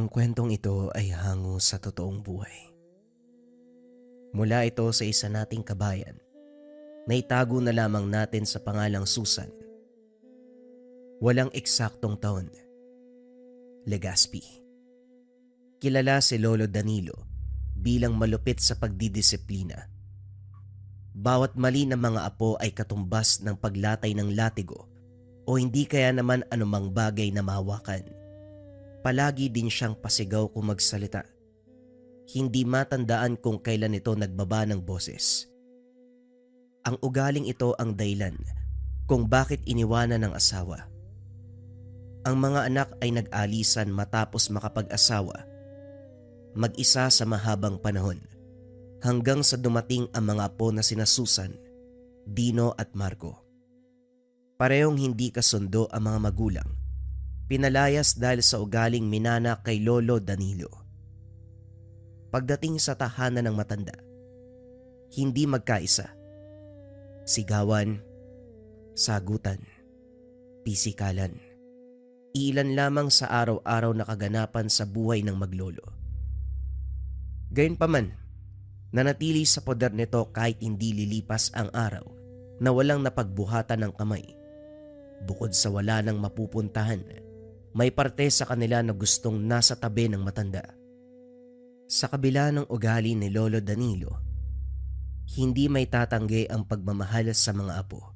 Ang kwentong ito ay hango sa totoong buhay. Mula ito sa isa nating kabayan na itago na lamang natin sa pangalang Susan. Walang eksaktong taon. Legazpi. Kilala si Lolo Danilo bilang malupit sa pagdidisiplina. Bawat mali ng mga apo ay katumbas ng paglatay ng latigo o hindi kaya naman anumang bagay na mahawakan. Palagi din siyang pasigaw kung magsalita. Hindi matandaan kung kailan ito nagbaba ng boses. Ang ugaling ito ang dahilan kung bakit iniwanan ng asawa. Ang mga anak ay nag-alisan matapos makapag-asawa. Mag-isa sa mahabang panahon hanggang sa dumating ang mga apo na sina Susan, Dino at Marco. Parehong hindi kasundo ang mga magulang. Pinalayas dahil sa ugaling minana kay Lolo Danilo. Pagdating sa tahanan ng matanda, hindi magkaisa. Sigawan, sagutan, pisikalan. Ilan lamang sa araw-araw na kaganapan sa buhay ng maglolo. Gayunpaman, nanatili sa poder nito kahit hindi lilipas ang araw na walang napagbuhatan ng kamay. Bukod sa wala nang mapupuntahan, may parte sa kanila na gustong nasa tabi ng matanda. Sa kabila ng ugali ni Lolo Danilo, hindi may tatanggi ang pagmamahal sa mga apo.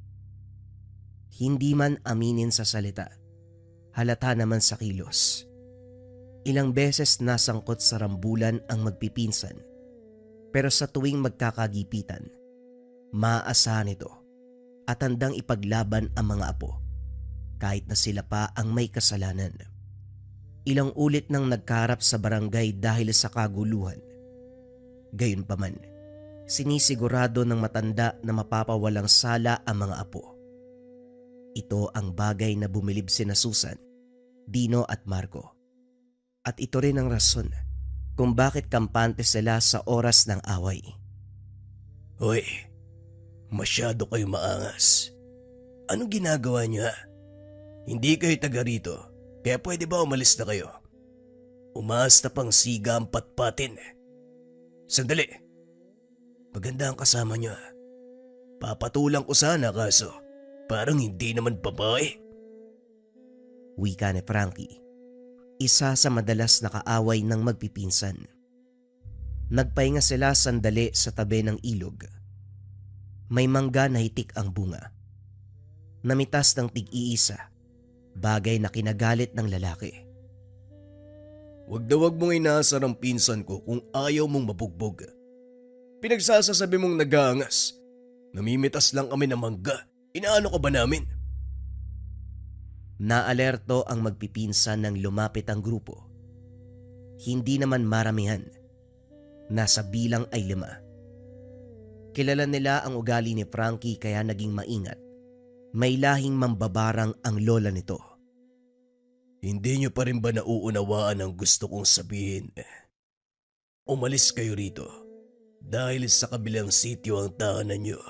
Hindi man aminin sa salita, halata naman sa kilos. Ilang beses nasangkot sa rambulan ang magpipinsan, pero sa tuwing magkakagipitan, maaasahan ito at handang ipaglaban ang mga apo. Kahit na sila pa ang may kasalanan. Ilang ulit nang nagkaharap sa barangay dahil sa kaguluhan. Gayunpaman, sinisigurado ng matanda na mapapawalang sala ang mga apo. Ito ang bagay na bumilib sina Susan, Dino at Marco. At ito rin ang rason kung bakit kampante sila sa oras ng away. Hoy, masyado kayo maangas. Anong ginagawa niya? Hindi kayo taga rito, kaya pwede ba umalis na kayo? Umaas na pang siga ang patpatin. Sandali, maganda ang kasama niyo. Papatulang ko sana kaso parang hindi naman babae. Wika ni Frankie, isa sa madalas na kaaway ng magpipinsan. Nagpahinga sila sandali sa tabi ng ilog. May mangga na hitik ang bunga. Namitas ng tig-iisa. Bagay na kinagalit ng lalaki. Wag mong inaasar ang pinsan ko kung ayaw mong mabugbog. Pinagsasasabi mong nag-aangas. Namimitas lang kami ng mangga. Inaano ka ba namin? Naalerto ang magpipinsan nang lumapit ang grupo. Hindi naman maramihan. Nasa bilang ay 5. Kilala nila ang ugali ni Frankie kaya naging maingat. May lahing mambabarang ang lola nito. Hindi niyo pa rin ba nauunawaan ang gusto kong sabihin? Umalis kayo rito dahil sa kabilang sityo ang tahanan niyo.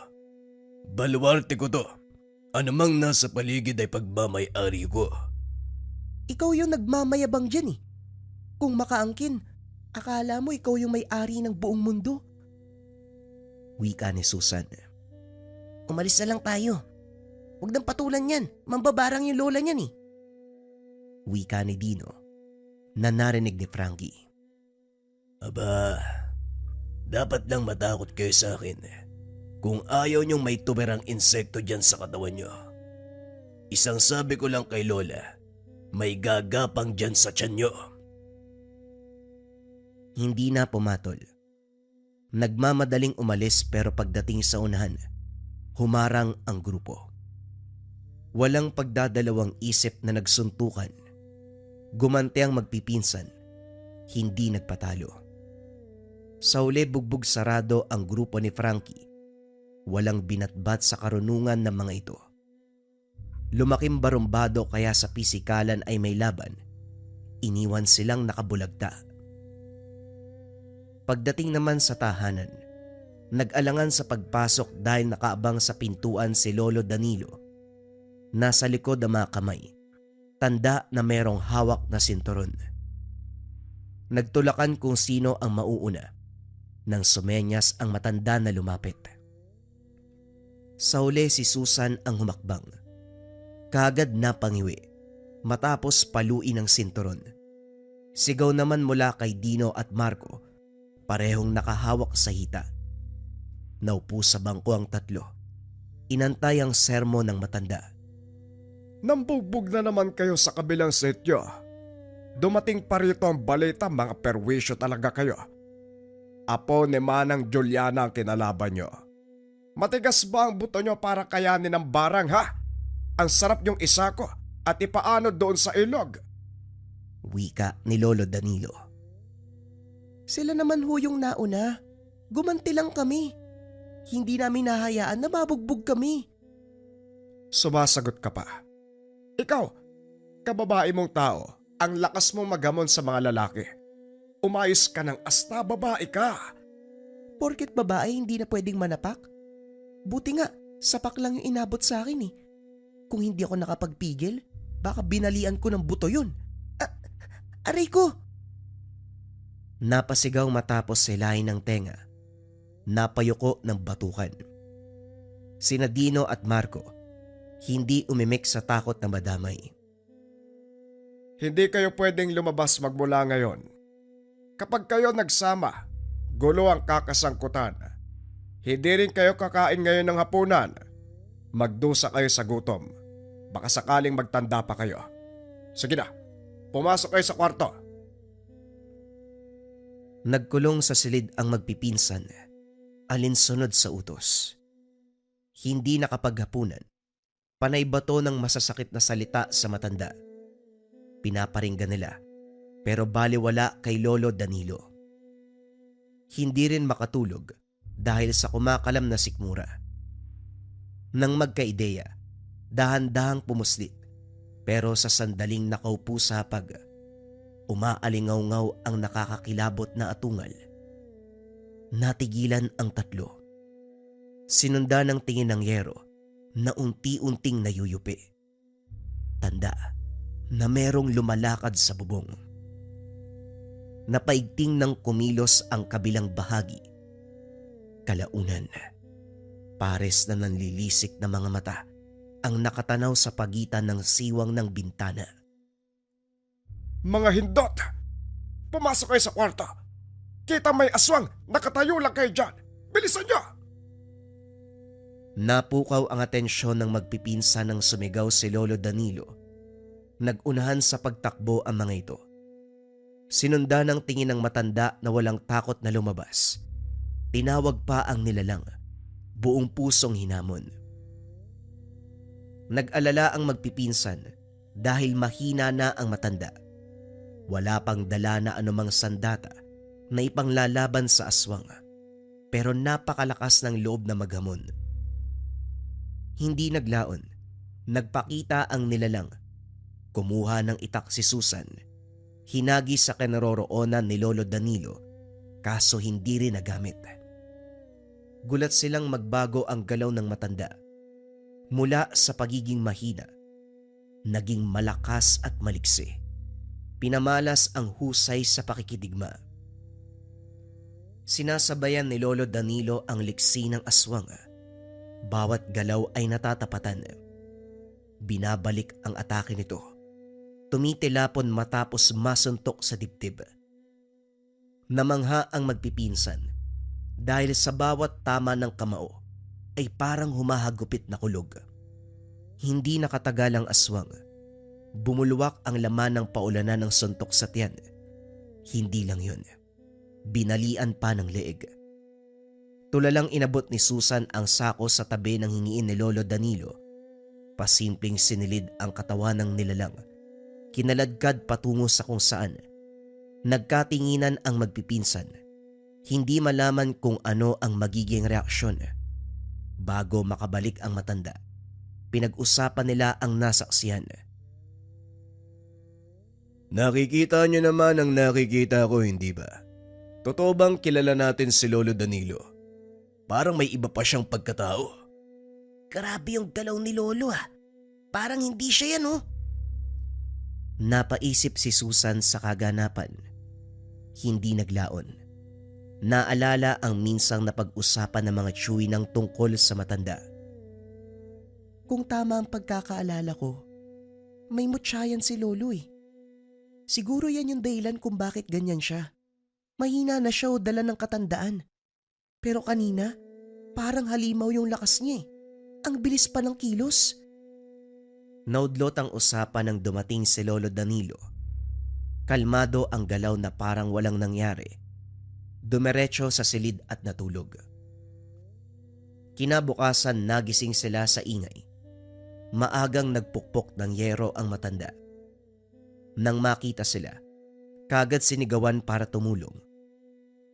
Baluarte ko to. Anumang nasa paligid ay pagmamay-ari ko. Ikaw yung nagmamayabang dyan eh. Kung makaangkin, akala mo ikaw yung may-ari ng buong mundo. Wika ni Susan. Umalis na lang tayo. Huwag nang patulan yan. Mambabarang yung lola niyan eh. Wika ni Dino na narinig ni Frankie. Aba, dapat lang matakot kayo sa akin kung ayaw niyong may tuberang insekto dyan sa katawan niyo. Isang sabi ko lang kay lola, may gagapang dyan sa tiyan niyo. Hindi na pumatol. Nagmamadaling umalis pero pagdating sa unahan, humarang ang grupo. Walang pagdadalawang isip na nagsuntukan. Gumante ang magpipinsan, hindi nagpatalo. Sa huli bugbog sarado ang grupo ni Frankie. Walang binatbat sa karunungan ng mga ito. Lumaking barumbado kaya sa pisikalan ay may laban. Iniwan silang nakabulagta. Pagdating naman sa tahanan, nag-alangan sa pagpasok dahil nakaabang sa pintuan si Lolo Danilo. Nasa likod ang mga kamay, tanda na merong hawak na sinturon. Nagtulakan kung sino ang mauuna nang sumenyas ang matanda na lumapit. Sa huli si Susan ang humakbang. Kaagad na pangiwi matapos paluin ang sinturon. Sigaw naman mula kay Dino at Marco, parehong nakahawak sa hita. Naupo sa bangko ang tatlo. Inantay ang sermo ng matanda. Nambugbog na naman kayo sa kabilang setyo. Dumating pa rito ang balita, mga perwisyo talaga kayo. Apo ni Manang Juliana ang kinalaban nyo. Matigas ba ang buto nyo para kayanin ang barang, ha? Ang sarap yung isako at ipaano doon sa ilog. Wika ni Lolo Danilo. Sila naman ho yung nauna. Gumanti lang kami. Hindi namin nahayaan na mabugbog kami. Sumasagot ka pa. Ikaw, kababae mong tao, ang lakas mong magamon sa mga lalaki. Umayos ka ng asta, babae ka. Porket babae hindi na pwedeng manapak? Buti nga, sapak lang yung inabot sa akin eh. Kung hindi ako nakapagpigil, baka binalian ko ng buto yun. Aray ko! Napasigaw matapos silahin ng tenga. Napayuko ng batukan. Sina Dino at Marco, hindi umimik sa takot na madamay. Hindi kayo pwedeng lumabas magmula ngayon. Kapag kayo nagsama, gulo ang kakasangkutan. Hindi rin kayo kakain ngayon ng hapunan. Magdusa kayo sa gutom. Baka sakaling magtanda pa kayo. Sige na, pumasok kayo sa kwarto. Nagkulong sa silid ang magpipinsan, alinsunod sa utos. Hindi nakapaghapunan. Panay bato ng masasakit na salita sa matanda. Pinaparinggan nila, pero baliwala kay Lolo Danilo. Hindi rin makatulog dahil sa kumakalam na sikmura. Nang magkaideya, dahan-dahang pumuslit, pero sa sandaling nakaupo sa hapag, umaalingaw-ngaw ang nakakakilabot na atungal. Natigilan ang tatlo. Sinunda ng tingin ng yero na unti-unting nayuyupi. Tanda na merong lumalakad sa bubong. Napaigting ng kumilos ang kabilang bahagi. Kalaunan, pares na nanlilisik na mga mata ang nakatanaw sa pagitan ng siwang ng bintana. Mga hindot! Pumasok kayo sa kwarto! Kita may aswang! Nakatayo lang kayo dyan! Bilisan nyo! Napukaw ang atensyon ng magpipinsa ng sumigaw si Lolo Danilo. Nagunahan sa pagtakbo ang mga ito. Sinunda ng tingin ng matanda na walang takot na lumabas. Tinawag pa ang nilalang. Buong pusong hinamon. Nag-alala ang magpipinsan dahil mahina na ang matanda. Wala pang dala na anumang sandata na ipanglalaban sa aswang, pero napakalakas ng loob na maghamon. Hindi naglaon, nagpakita ang nilalang. Kumuha ng itak si Susan, hinagi sa kinaroroonan ni Lolo Danilo, kaso hindi rin nagamit. Gulat silang magbago ang galaw ng matanda. Mula sa pagiging mahina, naging malakas at maliksi. Pinamalas ang husay sa pakikidigma. Sinasabayan ni Lolo Danilo ang liksi ng aswang. Bawat galaw ay natatapatan. Binabalik ang atake nito. Tumitilapon matapos masuntok sa dibdib. Namangha ang magpipinsan dahil sa bawat tama ng kamao ay parang humahagupit na kulog. Hindi nakatagal ang aswang. Bumulwak ang laman ng paulanan ng suntok sa tiyan. Hindi lang yun. Binalian pa ng leeg. Tulalang inabot ni Susan ang sako sa tabi ng hingiin ni Lolo Danilo. Pasimpleng sinilid ang katawan ng nilalang. Kinaladkad patungo sa kung saan. Nagkatinginan ang magpipinsan. Hindi malaman kung ano ang magiging reaksyon. Bago makabalik ang matanda, pinag-usapan nila ang nasaksihan. Nakikita niyo naman ang nakikita ko, hindi ba? Totoo bang kilala natin si Lolo Danilo? Parang may iba pa siyang pagkatao. Grabe yung galaw ni Lolo ah. Parang hindi siya yan oh. Napaisip si Susan sa kaganapan. hindi naglaon. Naalala ang minsang napag-usapan ng mga tsuwi ng tungkol sa matanda. Kung tama ang pagkakaalala ko, may mutsayan si Lolo eh. Siguro yan yung dahilan kung bakit ganyan siya. Mahina na siya o dala ng katandaan. Pero kanina, parang halimaw yung lakas niya eh. Ang bilis pa ng kilos. Naudlot ang usapan nang dumating si Lolo Danilo. Kalmado ang galaw na parang walang nangyari. Dumiretso sa silid at natulog. Kinabukasan nagising sila sa ingay. Maagang nagpukpok ng yero ang matanda. Nang makita sila, kagad sinigawan para tumulong.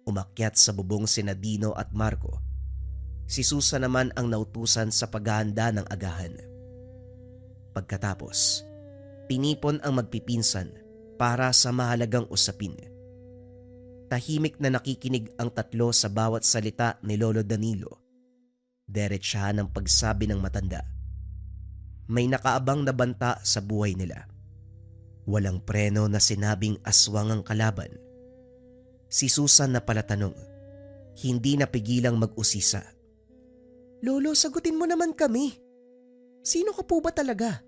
Umakyat sa bubong sina Dino at Marco. Si Susan naman ang nautusan sa paghahanda ng agahan. Pagkatapos, tinipon ang magpipinsan para sa mahalagang usapin. Tahimik na nakikinig ang tatlo sa bawat salita ni Lolo Danilo. Diretsahan ang pagsabi ng matanda. May nakaabang na banta sa buhay nila. Walang preno na sinabing aswang ang kalaban. Si Susan na palatanong, hindi napigilang mag-usisa. Lolo, sagutin mo naman kami. Sino ka po ba talaga?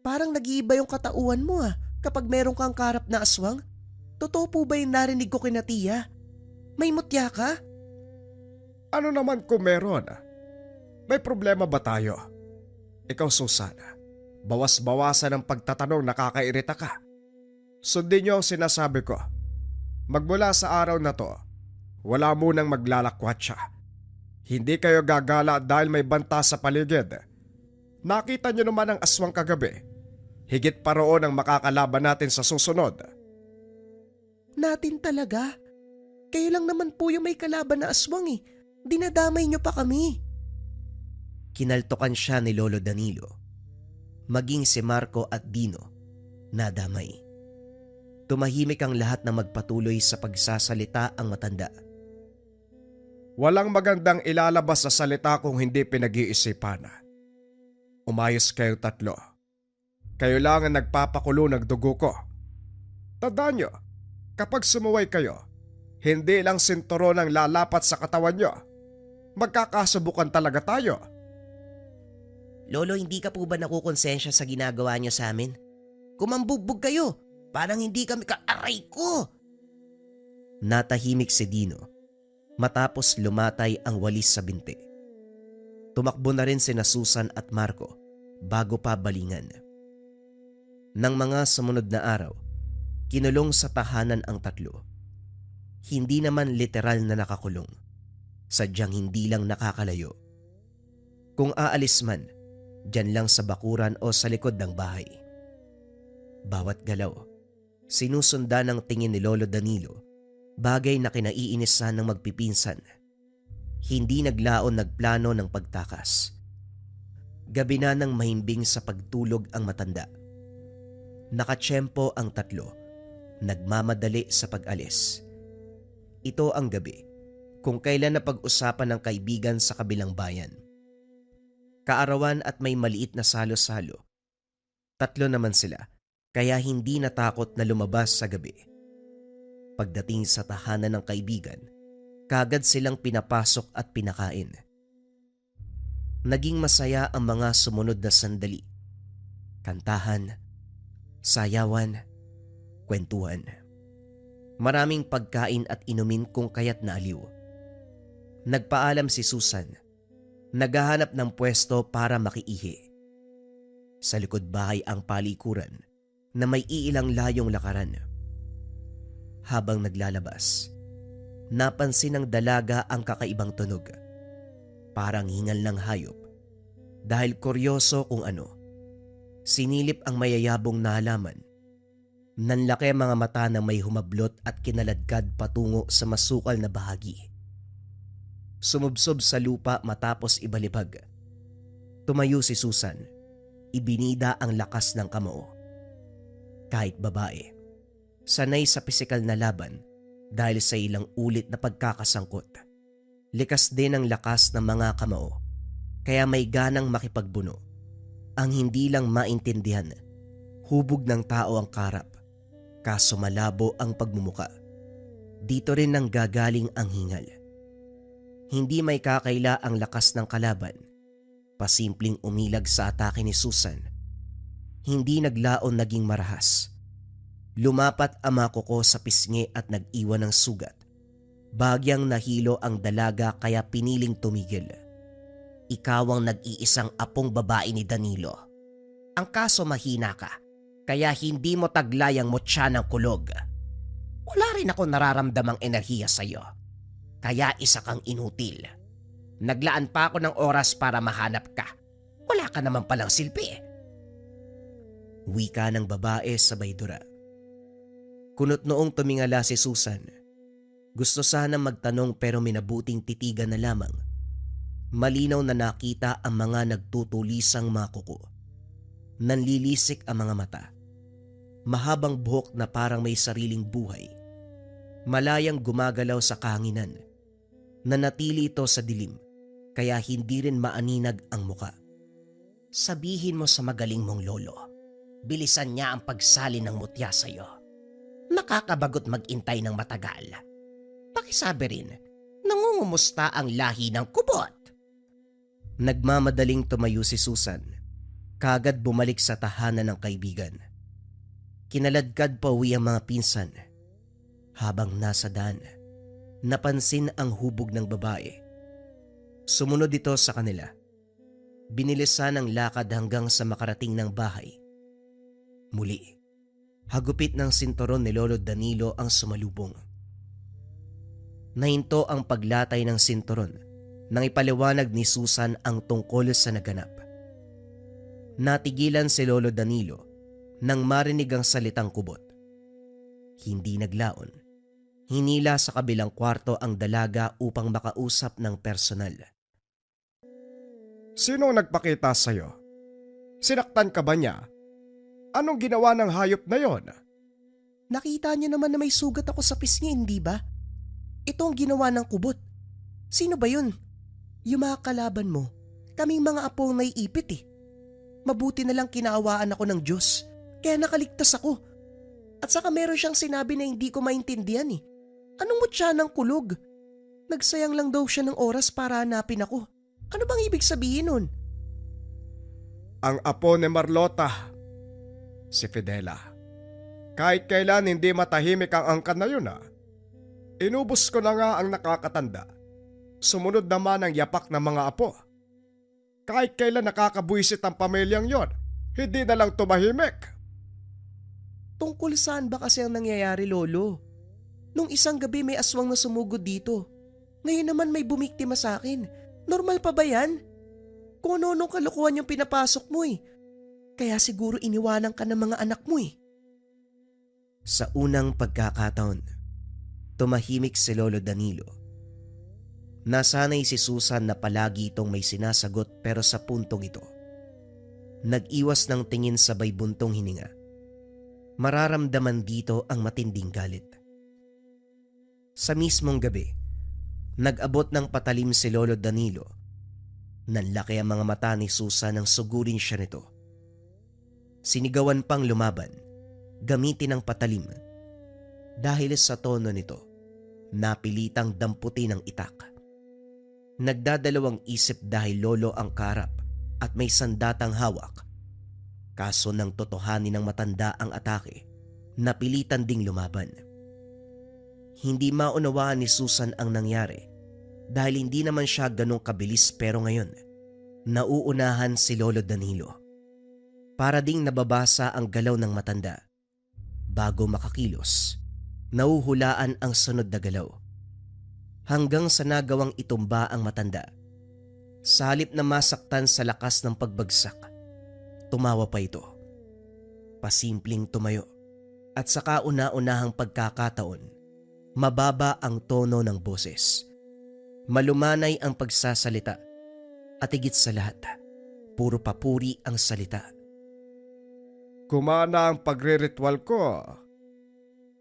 Parang nag-iiba yung katauhan mo kapag meron kang karap na aswang. Totoo po ba yung narinig ko kina Tia? May mutya ka? Ano naman kung meron? May problema ba tayo? Ikaw, Susan, bawas-bawasan ang pagtatanong, nakakairita ka. Sundin niyo ang sinasabi ko. Magmula sa araw na to, wala munang maglalakwat siya. Hindi kayo gagala dahil may banta sa paligid. Nakita niyo naman ang aswang kagabi. Higit pa roon ang makakalaban natin sa susunod. Natin talaga? Kayo lang naman po yung may kalaban na aswang eh. Dinadamay niyo pa kami. Kinaltokan siya ni Lolo Danilo. Maging si Marco at Dino, nadamay. Tumahimik ang lahat na magpatuloy sa pagsasalita ang matanda. Walang magandang ilalabas sa salita kung hindi pinag-iisipan. Umayos kayo tatlo. Kayo lang ang nagpapakulo ng dugo ko. Tandaan nyo, kapag sumuway kayo, hindi lang sinturon ang lalapat sa katawan nyo. Magkakasubukan talaga tayo. Lolo, hindi ka po ba nakukonsensya sa ginagawa niyo sa amin? Kumambugbog kayo, parang hindi kami ka-aray ko. Natahimik si Dino matapos lumatay ang walis sa binti. Tumakbo na rin sina Susan at Marco bago pa balingan. Nang mga sumunod na araw, kinulong sa tahanan ang tatlo. Hindi naman literal na nakakulong, sadyang hindi lang nakakalayo. Kung aalis man, diyan lang sa bakuran o sa likod ng bahay. Bawat galaw, sinusundan ng tingin ni Lolo Danilo, bagay na kinaiinisan ng magpipinsan. Hindi naglaon nagplano ng pagtakas. Gabi na nang mahimbing sa pagtulog ang matanda. Nakatsyempo ang tatlo, nagmamadali sa pag-alis. Ito ang gabi kung kailan na pag-usapan ng kaibigan sa kabilang bayan. Kaarawan at may maliit na salo-salo. Tatlo naman sila, kaya hindi natakot na lumabas sa gabi. Pagdating sa tahanan ng kaibigan, kagad silang pinapasok at pinakain. Naging masaya ang mga sumunod na sandali. Kantahan, sayawan, kwentuhan. Maraming pagkain at inumin kung kaya't naaliw. Nagpaalam si Susan. Naghahanap ng pwesto para makiihi. Sa likod bahay ang palikuran na may iilang layong lakaran. Habang naglalabas, napansin ng dalaga ang kakaibang tunog. Parang hingal ng hayop. Dahil kuryoso kung ano, sinilip ang mayayabong na halaman. Nanlaki mga mata na may humablot at kinaladkad patungo sa masukal na bahagi. Sumubsob sa lupa matapos ibalibag. Tumayo si Susan. Ibinida ang lakas ng kamao. Kahit babae, sanay sa pisikal na laban dahil sa ilang ulit na pagkakasangkot. Likas din ang lakas ng mga kamao, kaya may ganang makipagbuno. Ang hindi lang maintindihan, hubog ng tao ang karap, kaso malabo ang pagmumuka. Dito rin nang gagaling ang hingal. Hindi may kakaila ang lakas ng kalaban. Pasimpleng umilag sa atake ni Susan. Hindi naglaon naging marahas. Lumapat ang mga kuko sa pisngi at nag-iwan ng sugat. Bagyang nahilo ang dalaga kaya piniling tumigil. Ikaw ang nag-iisang apong babae ni Danilo. Ang kaso mahina ka, kaya hindi mo taglay ang mutya ng kulog. Wala rin ako nararamdamang enerhiya sa'yo. Kaya isa kang inutil. Naglaan pa ako ng oras para mahanap ka. Wala ka naman palang silbi. Wika ng babae sabay dura. Kunot noong tumingala si Susan. Gusto sana magtanong pero minabuting titigan na lamang. Malinaw na nakita ang mga nagtutulisang mga kuko. Nanlilisik ang mga mata. Mahabang buhok na parang may sariling buhay. Malayang gumagalaw sa kahanginan. Nanatili ito sa dilim, kaya hindi rin maaninag ang muka. Sabihin mo sa magaling mong lolo, bilisan niya ang pagsali ng mutya sa'yo. Nakakabagot mag-intay ng matagal. Pakisabi rin, nangungumusta ang lahi ng kubot. Nagmamadaling tumayo si Susan. Kagad bumalik sa tahanan ng kaibigan. Kinaladkad pa uwi ang mga pinsan. Habang nasa daan, napansin ang hubog ng babae. Sumunod ito sa kanila. Binilisan ang lakad hanggang sa makarating ng bahay. Muli, hagupit ng sinturon ni Lolo Danilo ang sumalubong. Nahinto ang paglatay ng sinturon nang ipaliwanag ni Susan ang tungkol sa naganap. Natigilan si Lolo Danilo nang marinig ang salitang kubot. Hindi naglaon. Hinila sa kabilang kwarto ang dalaga upang makausap ng personal. Sino nagpakita sa'yo? Sinaktan ka ba niya? Anong ginawa ng hayop na yon? Nakita niyo naman na may sugat ako sa pisngi, hindi ba? Ito ang ginawa ng kubot. Sino ba yun? Yung mga kalaban mo. Kaming mga apo ang naiipit eh. Mabuti na lang kinaawaan ako ng Diyos. Kaya nakaligtas ako. At saka meron siyang sinabi na hindi ko maintindihan eh. Anong mutya ng kulog? Nagsayang lang daw siya ng oras para hanapin ako. Ano bang ibig sabihin nun? Ang apo ni Marlota, si Fidela. Kahit kailan hindi matahimik ang angkan na yun Inubos ko na nga ang nakakatanda. Sumunod naman ang yapak ng mga apo. Kahit kailan nakakabuisit ang pamilyang yon, hindi na lang tumahimik. Tungkol saan ba kasi ang nangyayari, Lolo? Nung isang gabi may aswang na sumugod dito. Ngayon naman may bumiktima sa akin. Normal pa ba yan? Kung ano-anong kalokohan yung pinapasok mo eh. Kaya siguro iniwanan ka ng mga anak mo eh. Sa unang pagkakataon, tumahimik si Lolo Danilo. Nasanay si Susan na palagi itong may sinasagot pero sa puntong ito. Nag-iwas ng tingin sabay buntong hininga. Mararamdaman dito ang matinding galit. Sa mismong gabi, nag-abot ng patalim si Lolo Danilo. Nanlaki ang mga mata ni Susan nang sugurin siya nito. Sinigawan pang lumaban, gamitin ang patalim. Dahil sa tono nito, napilitang damputi ng itak. Nagdadalawang isip dahil lolo ang karap at may sandatang hawak. Kaso nang totohanin ng matanda ang atake, napilitan ding lumaban. Hindi maunawaan ni Susan ang nangyari dahil hindi naman siya ganong kabilis pero ngayon, nauunahan si Lolo Danilo. Para ding nababasa ang galaw ng matanda. Bago makakilos, nauhulaan ang sunod na galaw. Hanggang sa nagawang itumba ang matanda. Sa halip na masaktan sa lakas ng pagbagsak, tumawa pa ito. Pasimpleng tumayo at sa kauna-unahang pagkakataon, mababa ang tono ng boses. Malumanay ang pagsasalita at higit sa lahat, puro papuri ang salita. Kumana ang pagre-ritual ko.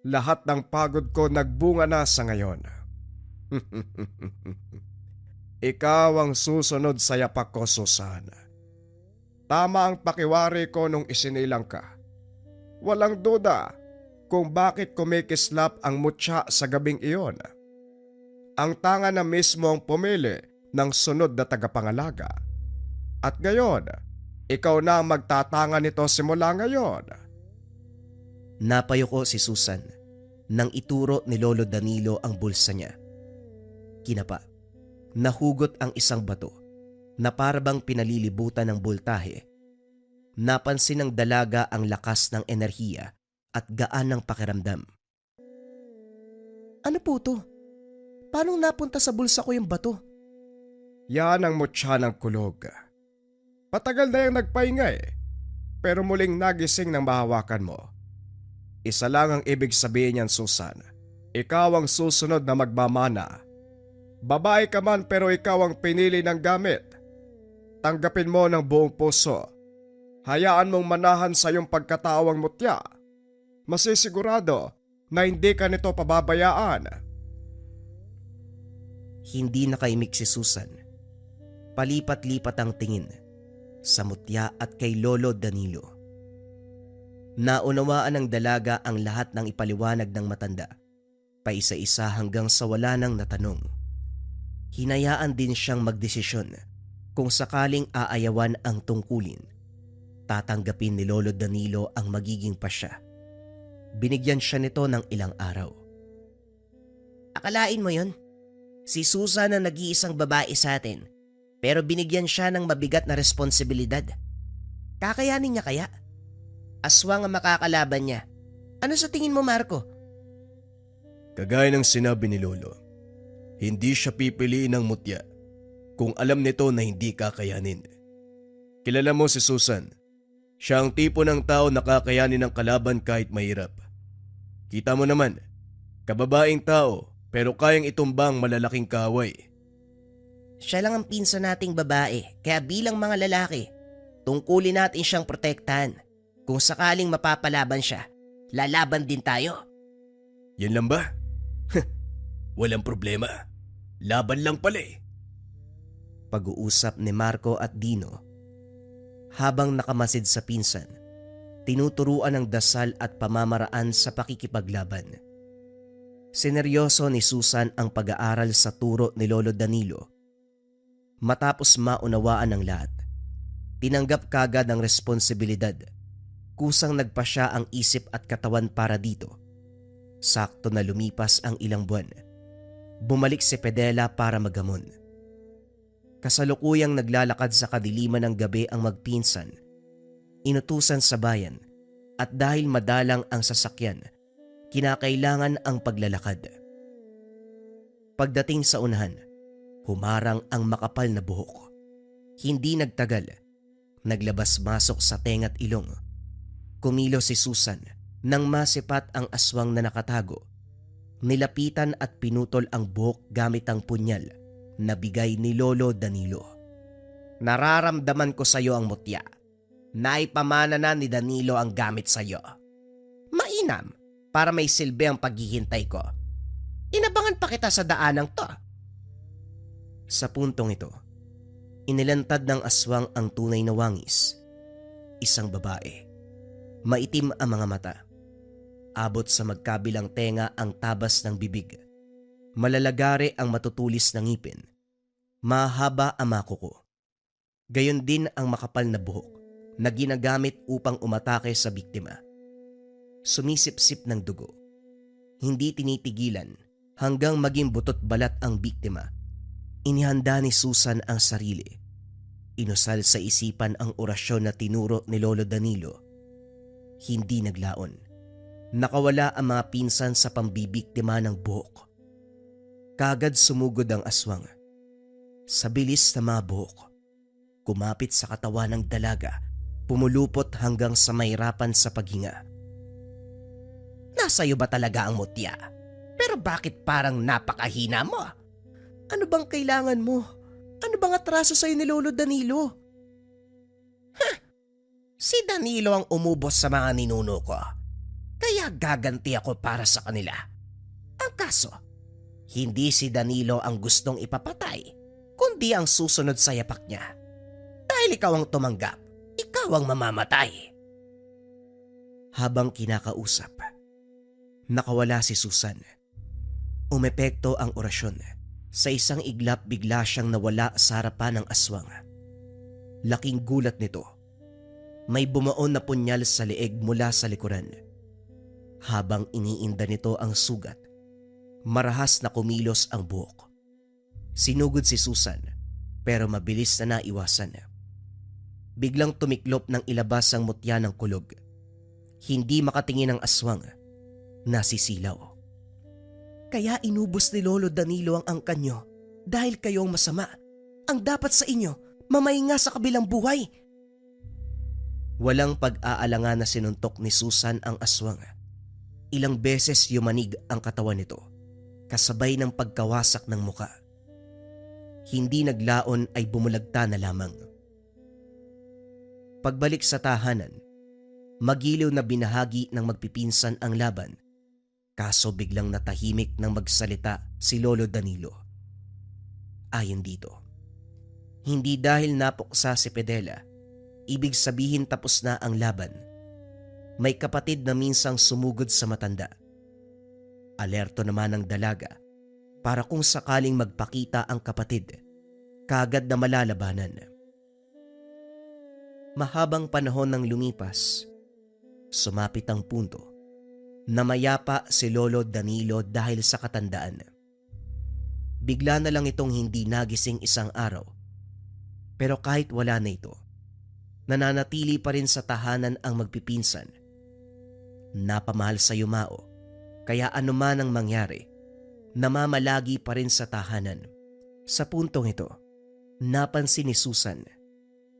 Lahat ng pagod ko nagbunga na sa ngayon. Ikaw ang susunod sa yapak ko, Susan. Tama ang pakiwari ko nung isinilang ka. Walang duda, kung bakit kumikislap ang mutya sa gabing iyon. Ang tanga na mismo ang pumili ng sunod na tagapangalaga. At ngayon, ikaw na ang magtatanga nito simula ngayon. Napayuko si Susan nang ituro ni Lolo Danilo ang bulsa niya. Kinapa, nahugot ang isang bato na parabang pinalilibutan ng bultahe. Napansin ng dalaga ang lakas ng enerhiya at gaan ng pakiramdam. Ano po to? Paano napunta sa bulsa ko yung bato? Yan ang mutya ng kulog. Patagal na yung nagpahinga pero muling nagising ng mahawakan mo. Isa lang ang ibig sabihin niyan, Susan. Ikaw ang susunod na magmamana. Babae ka man pero ikaw ang pinili ng gamit. Tanggapin mo ng buong puso. Hayaan mong manahan sa iyong pagkatao ang mutya. Masisigurado na hindi ka nito pababayaan. Hindi nakaimik si Susan. Palipat-lipat ang tingin sa mutya at kay Lolo Danilo. Naunawaan ng dalaga ang lahat ng ipaliwanag ng matanda, paisa-isa hanggang sa wala nang natanong. Hinayaan din siyang magdesisyon kung sakaling aayawan ang tungkulin. Tatanggapin ni Lolo Danilo ang magiging pasya. Binigyan siya nito ng ilang araw. Akalain mo yun? Si Susan ang nag-iisang babae sa atin, pero binigyan siya ng mabigat na responsibilidad. Kakayanin niya kaya? Aswang ang makakalaban niya. Ano sa tingin mo, Marco? Kagaya ng sinabi ni Lolo, hindi siya pipiliin ng mutya kung alam nito na hindi kakayanin. Kilala mo si Susan. Siya ang tipo ng tao na kakayanin ng kalaban kahit mahirap. Kita mo naman, kababaeng tao pero kayang itumbang malalaking kaaway. Siya lang ang pinsan nating babae, kaya bilang mga lalaki, tungkulin natin siyang protektahan. Kung sakaling mapapalaban siya, lalaban din tayo. Yan lang ba? Walang problema. Laban lang pala Pag-uusap ni Marco at Dino. Habang nakamasid sa pinsan, tinuturuan ng dasal at pamamaraan sa pakikipaglaban. Sineryoso ni Susan ang pag-aaral sa turo ni Lolo Danilo. Matapos maunawaan ng lahat, tinanggap kagad ang responsibilidad. Kusang nagpa siya ang isip at katawan para dito. Sakto na lumipas ang ilang buwan. Bumalik si Pedela para magamon. Kasalukuyang naglalakad sa kadiliman ng gabi ang magpinsan. Inutusan sa bayan at dahil madalang ang sasakyan, kinakailangan ang paglalakad. Pagdating sa unahan, humarang ang makapal na buhok. Hindi nagtagal, naglabas-masok sa tenga't ilong. Kumilos si Susan nang masipat ang aswang na nakatago. Nilapitan at pinutol ang buhok gamit ang punyal na bigay ni Lolo Danilo. Nararamdaman ko sa iyo ang mutya. Naipamana na ni Danilo ang gamit sa iyo. Mainam para may silbi ang paghihintay ko. Inabangan pa kita sa daanang to. Sa puntong ito, inilantad ng aswang ang tunay na wangis. Isang babae. Maitim ang mga mata. Abot sa magkabilang tenga ang tabas ng bibig. Malalagare ang matutulis ng ngipin. Mahaba ang makuko. Gayon din ang makapal na buhok na ginagamit upang umatake sa biktima. Sumisip-sip ng dugo. Hindi tinitigilan hanggang maging butot balat ang biktima. Inihanda ni Susan ang sarili. Inusal sa isipan ang orasyon na tinuro ni Lolo Danilo. Hindi naglaon. Nakawala ang mga pinsan sa pambibiktima ng buhok. Kagad sumugod ang aswang. Sa bilis na mga buhok, kumapit sa katawan ng dalaga, pumulupot hanggang sa mahirapan sa paghinga. Nasa'yo ba talaga ang mutya? Pero bakit parang napakahina mo? Ano bang kailangan mo? Ano bang atraso sa'yo ni Lolo Danilo? Si Danilo ang umubos sa mga ninuno ko. Kaya gaganti ako para sa kanila. Ang kaso, hindi si Danilo ang gustong ipapatay, kundi ang susunod sa yapak niya. Dahil ikaw ang tumanggap, ikaw ang mamamatay. Habang kinakausap, Nakawala si Susan. Umepekto ang orasyon. Sa isang iglap bigla siyang nawala sa harapan ng aswang. Laking gulat nito. May bumaon na punyal sa leeg mula sa likuran. Habang iniinda nito ang sugat, marahas na kumilos ang buhok. Sinugod si Susan pero mabilis na naiwasan. Biglang tumiklop ng ilabas ang mutya ng kulog. Hindi makatingin ang aswang. Nasisilaw. Kaya inubos ni Lolo Danilo ang angkan nyo dahil kayong masama. Ang dapat sa inyo, mamahinga sa kabilang buhay. Walang pag-aalangan na sinuntok ni Susan ang aswang. Ilang beses yumanig ang katawan nito, kasabay ng pagkawasak ng muka. Hindi naglaon ay bumulagta na lamang. Pagbalik sa tahanan, magiliw na binahagi ng magpipinsan ang laban, kaso biglang natahimik nang magsalita si Lolo Danilo. Ayon dito, hindi dahil napuksa si Pedela, ibig sabihin tapos na ang laban. May kapatid na minsang sumugod sa matanda. Alerto naman ang dalaga para kung sakaling magpakita ang kapatid, kaagad na malalabanan. Mahabang panahon nang lumipas, sumapit ang punto na mayapa si Lolo Danilo dahil sa katandaan. Bigla na lang itong hindi nagising isang araw. Pero kahit wala na ito, nananatili pa rin sa tahanan ang magpipinsan. Napamahal sa yumao, kaya anuman ang mangyari, namamalagi pa rin sa tahanan. Sa puntong ito, napansin ni Susan,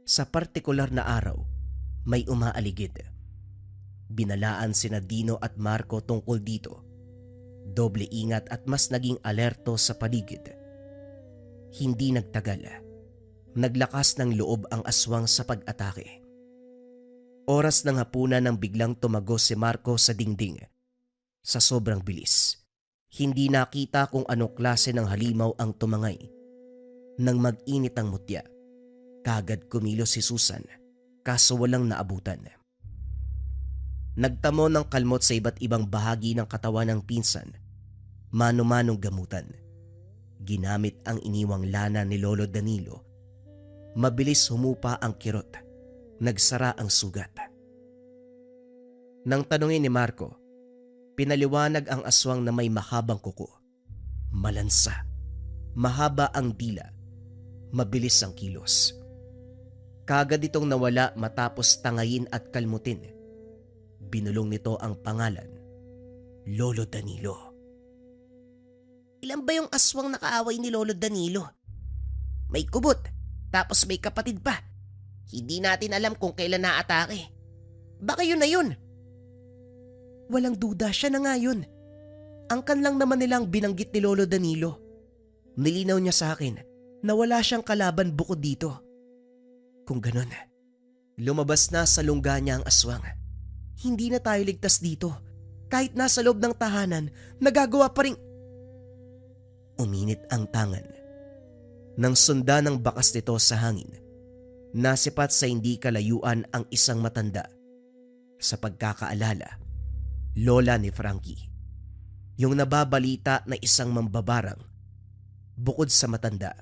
sa partikular na araw, may umaaligid. Binalaan sina Dino at Marco tungkol dito. Doble ingat at mas naging alerto sa paligid. Hindi nagtagal. Naglakas ng loob ang aswang sa pag-atake. Oras ng hapunan nang biglang tumagos si Marco sa dingding. Sa sobrang bilis, hindi nakita kung anong klase ng halimaw ang tumangay. Nang mag-init ang mutya, kagad kumilos si Susan, kaso walang naabutan. Nagtamo ng kalmot sa iba't ibang bahagi ng katawan ng pinsan, mano-manong gamutan. Ginamit ang iniwang lana ni Lolo Danilo. Mabilis humupa ang kirot, nagsara ang sugat. Nang tanungin ni Marco, pinaliwanag ang aswang na may mahabang kuko, malansa, mahaba ang dila, mabilis ang kilos. Kagad itong nawala matapos tangayin at kalmutin. Binulong nito ang pangalan, Lolo Danilo. Ilan ba yung aswang nakaaway ni Lolo Danilo? May kubot, tapos may kapatid pa. Hindi natin alam kung kailan naatake. Baka yun na yun. Walang duda, siya na nga yun. Angkan lang naman nilang binanggit ni Lolo Danilo. Nilinaw niya sa akin na wala siyang kalaban bukod dito. Kung ganun, lumabas na sa lungga niya ang aswang. Hindi na tayo ligtas dito. Kahit nasa loob ng tahanan, nagagawa pa rin. Uminit ang tangan. Nang sunda ng bakas nito sa hangin, nasipat sa hindi kalayuan ang isang matanda. Sa pagkakaalala, lola ni Frankie. Yung nababalita na isang mambabarang. Bukod sa matanda,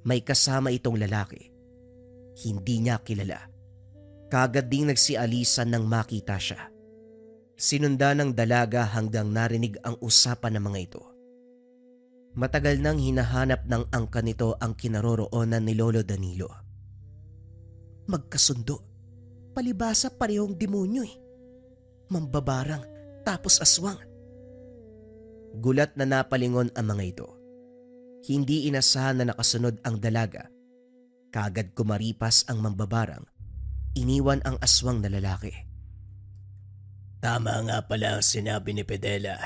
may kasama itong lalaki. Hindi niya kilala. Kagad ding nagsialisan nang makita siya. Sinunda ng dalaga hanggang narinig ang usapan ng mga ito. Matagal nang hinahanap ng angkan nito ang kinaroroonan ni Lolo Danilo. Magkasundo. Palibasa parehong demonyo eh. Mambabarang, tapos aswang. Gulat na napalingon ang mga ito. Hindi inasahan na nakasunod ang dalaga. Kagad kumaripas ang mambabarang. Iniwan ang aswang na lalaki. Tama nga pala ang sinabi ni Pedela.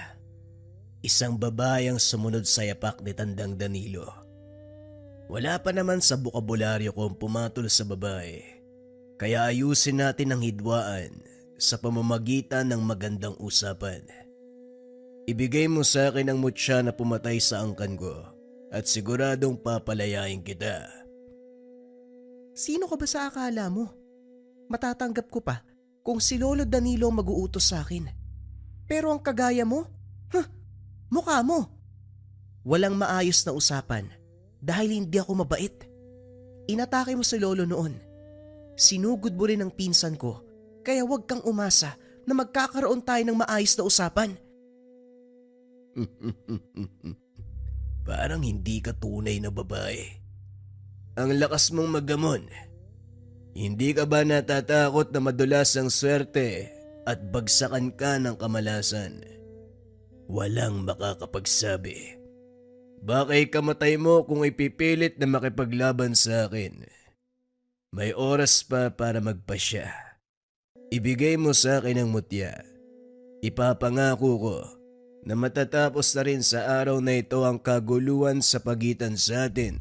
Isang babae ang sumunod sa yapak ni Tandang Danilo. Wala pa naman sa bukabularyo kung pumatol sa babae. Kaya ayusin natin ang hidwaan sa pamamagitan ng magandang usapan. Ibigay mo sa akin ang mutya na pumatay sa angkan ko at siguradong papalayain kita. Sino ka ba sa akala mo? Matatanggap ko pa kung si Lolo Danilo mag-uutos sa akin. Pero ang kagaya mo, mukha mo. Walang maayos na usapan dahil hindi ako mabait. Inatake mo si lolo noon. Sinugod mo rin ang pinsan ko, kaya huwag kang umasa na magkakaroon tayo ng maayos na usapan. Parang hindi ka tunay na babae. Ang lakas mong magamon. Hindi ka ba natatakot na madulas ang swerte at bagsakan ka ng kamalasan? Walang makakapagsabi. Baka ikamatay mo kung ipipilit na makipaglaban sa akin. May oras pa para magpasya. Ibigay mo sa akin ang mutya. Ipapangako ko na matatapos na rin sa araw na ito ang kaguluhan sa pagitan sa atin.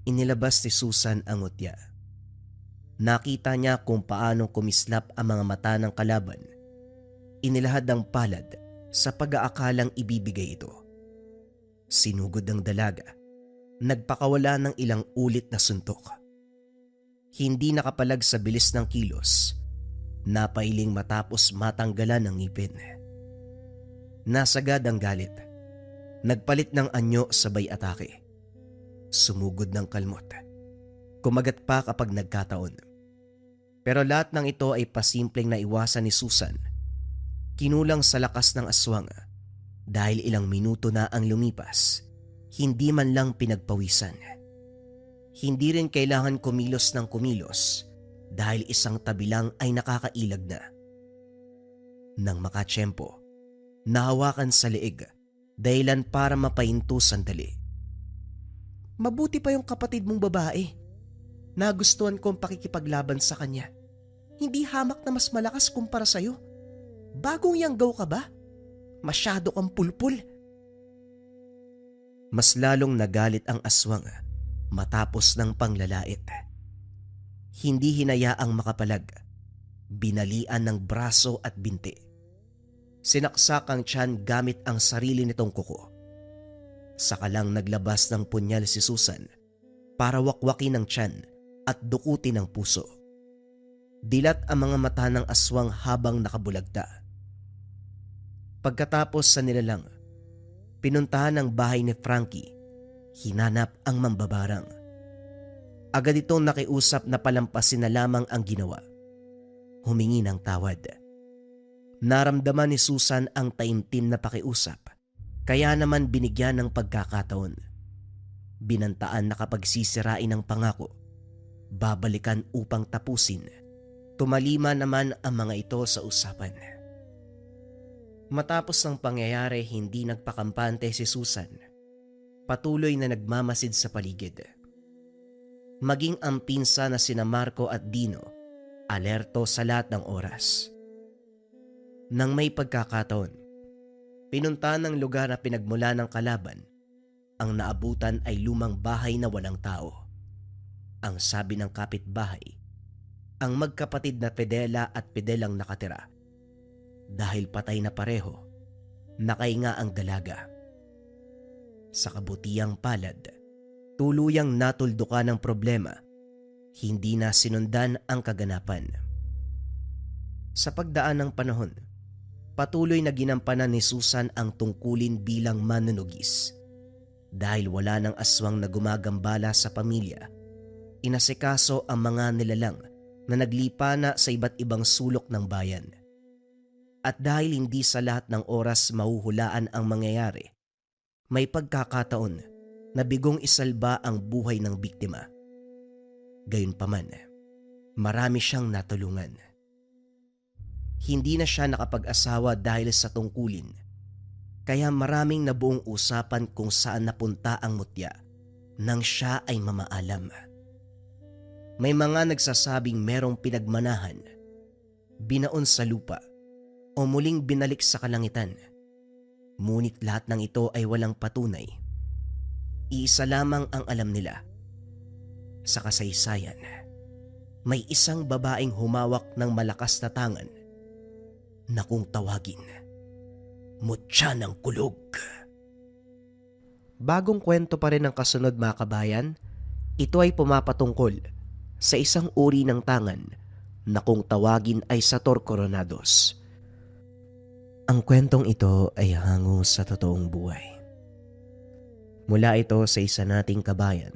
Inilabas ni Susan ang mutya. Nakita niya kung paano kumislap ang mga mata ng kalaban. Inilahad ang palad sa pag-aakalang ibibigay ito. Sinugod ang dalaga. Nagpakawala ng ilang ulit na suntok. Hindi nakapalag sa bilis ng kilos. Napailing matapos matanggalan ng ngipin. Nasagad ang galit. Nagpalit ng anyo sabay atake. Sumugod ng kalmot. Kumagat pa kapag nagkataon. Pero lahat ng ito ay pasimpleng naiwasan ni Susan. Kinulang sa lakas ng aswang dahil ilang minuto na ang lumipas, hindi man lang pinagpawisan. Hindi rin kailangan kumilos ng kumilos dahil isang tabi lang ay nakakailag na. Nang makatsyempo, nahawakan sa leeg dahilan para mapahinto sandali. Mabuti pa yung kapatid mong babae. Nagustuhan ko ang pakikipaglaban sa kanya. Hindi hamak na mas malakas kumpara sa'yo. Bagong yanggaw ka ba? Masyado kang pulpul. Mas lalong nagalit ang aswang matapos ng panglalait. Hindi hinayaang makapalag. Binalian ng braso at binti. Sinaksak ang tiyan gamit ang sarili nitong kuko. Saka lang naglabas ng punyal si Susan para wakwakin ang tiyan at dukutin ang puso. Dilat ang mga mata ng aswang habang nakabulagta. Pagkatapos sa nilalang, pinuntahan ang bahay ni Frankie. Hinanap ang mambabarang. Agad itong nakiusap na palampasin na lamang ang ginawa. Humingi ng tawad. Naramdaman ni Susan ang taimtim na pakiusap. Kaya naman binigyan ng pagkakataon. Binantaan na kapag sisirain ang pangako, babalikan upang tapusin. Tumalima naman ang mga ito sa usapan. Matapos ng pangyayari, hindi nagpakampante si Susan. Patuloy na nagmamasid sa paligid. Maging ang pinsa na sina Marco at Dino, alerto sa lahat ng oras. Nang may pagkakataon, pinunta ng lugar na pinagmula ng kalaban. Ang naabutan ay lumang bahay na walang tao. Ang sabi ng kapitbahay, ang magkapatid na Pedela at Pedelang nakatira. Dahil patay na pareho, nakainga ang dalaga. Sa kabutihang palad, tuluyang natuldukan ng problema. Hindi na sinundan ang kaganapan. Sa pagdaan ng panahon, patuloy na ginampanan ni Susan ang tungkulin bilang manunugis. Dahil wala ng aswang na gumagambala sa pamilya, inasikaso ang mga nilalang na naglipana sa iba't ibang sulok ng bayan. At dahil hindi sa lahat ng oras mahuhulaan ang mangyayari, may pagkakataon na bigong isalba ang buhay ng biktima. Gayunpaman, marami siyang natulungan. Hindi na siya nakapag-asawa dahil sa tungkulin, kaya maraming nabuong usapan kung saan napunta ang mutya nang siya ay mamaalam. May mga nagsasabing merong pinagmanahan, binaon sa lupa, o muling binalik sa kalangitan. Ngunit lahat ng ito ay walang patunay. Iisa lamang ang alam nila. Sa kasaysayan, may isang babaeng humawak ng malakas na tangan na kung tawagin, Mutya ng Kulog. Bagong kwento pa rin ang kasunod mga kabayan. Ito ay pumapatungkol sa isang uri ng tangan na kung tawagin ay Sator Coronados. Ang kwentong ito ay hango sa totoong buhay. Mula ito sa isa nating kabayan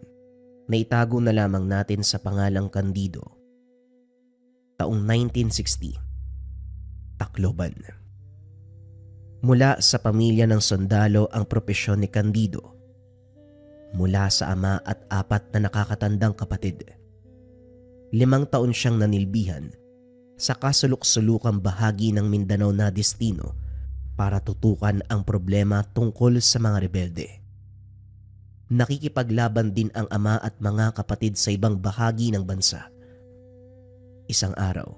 na itago na lamang natin sa pangalang Candido. Taong 1960, Tacloban. Mula sa pamilya ng sundalo ang propesyon ni Candido. Mula sa ama at 4 na nakakatandang kapatid. 5 taon siyang nanilbihan sa kasulok-sulukang bahagi ng Mindanao na destino para tutukan ang problema tungkol sa mga rebelde. Nakikipaglaban din ang ama at mga kapatid sa ibang bahagi ng bansa. Isang araw,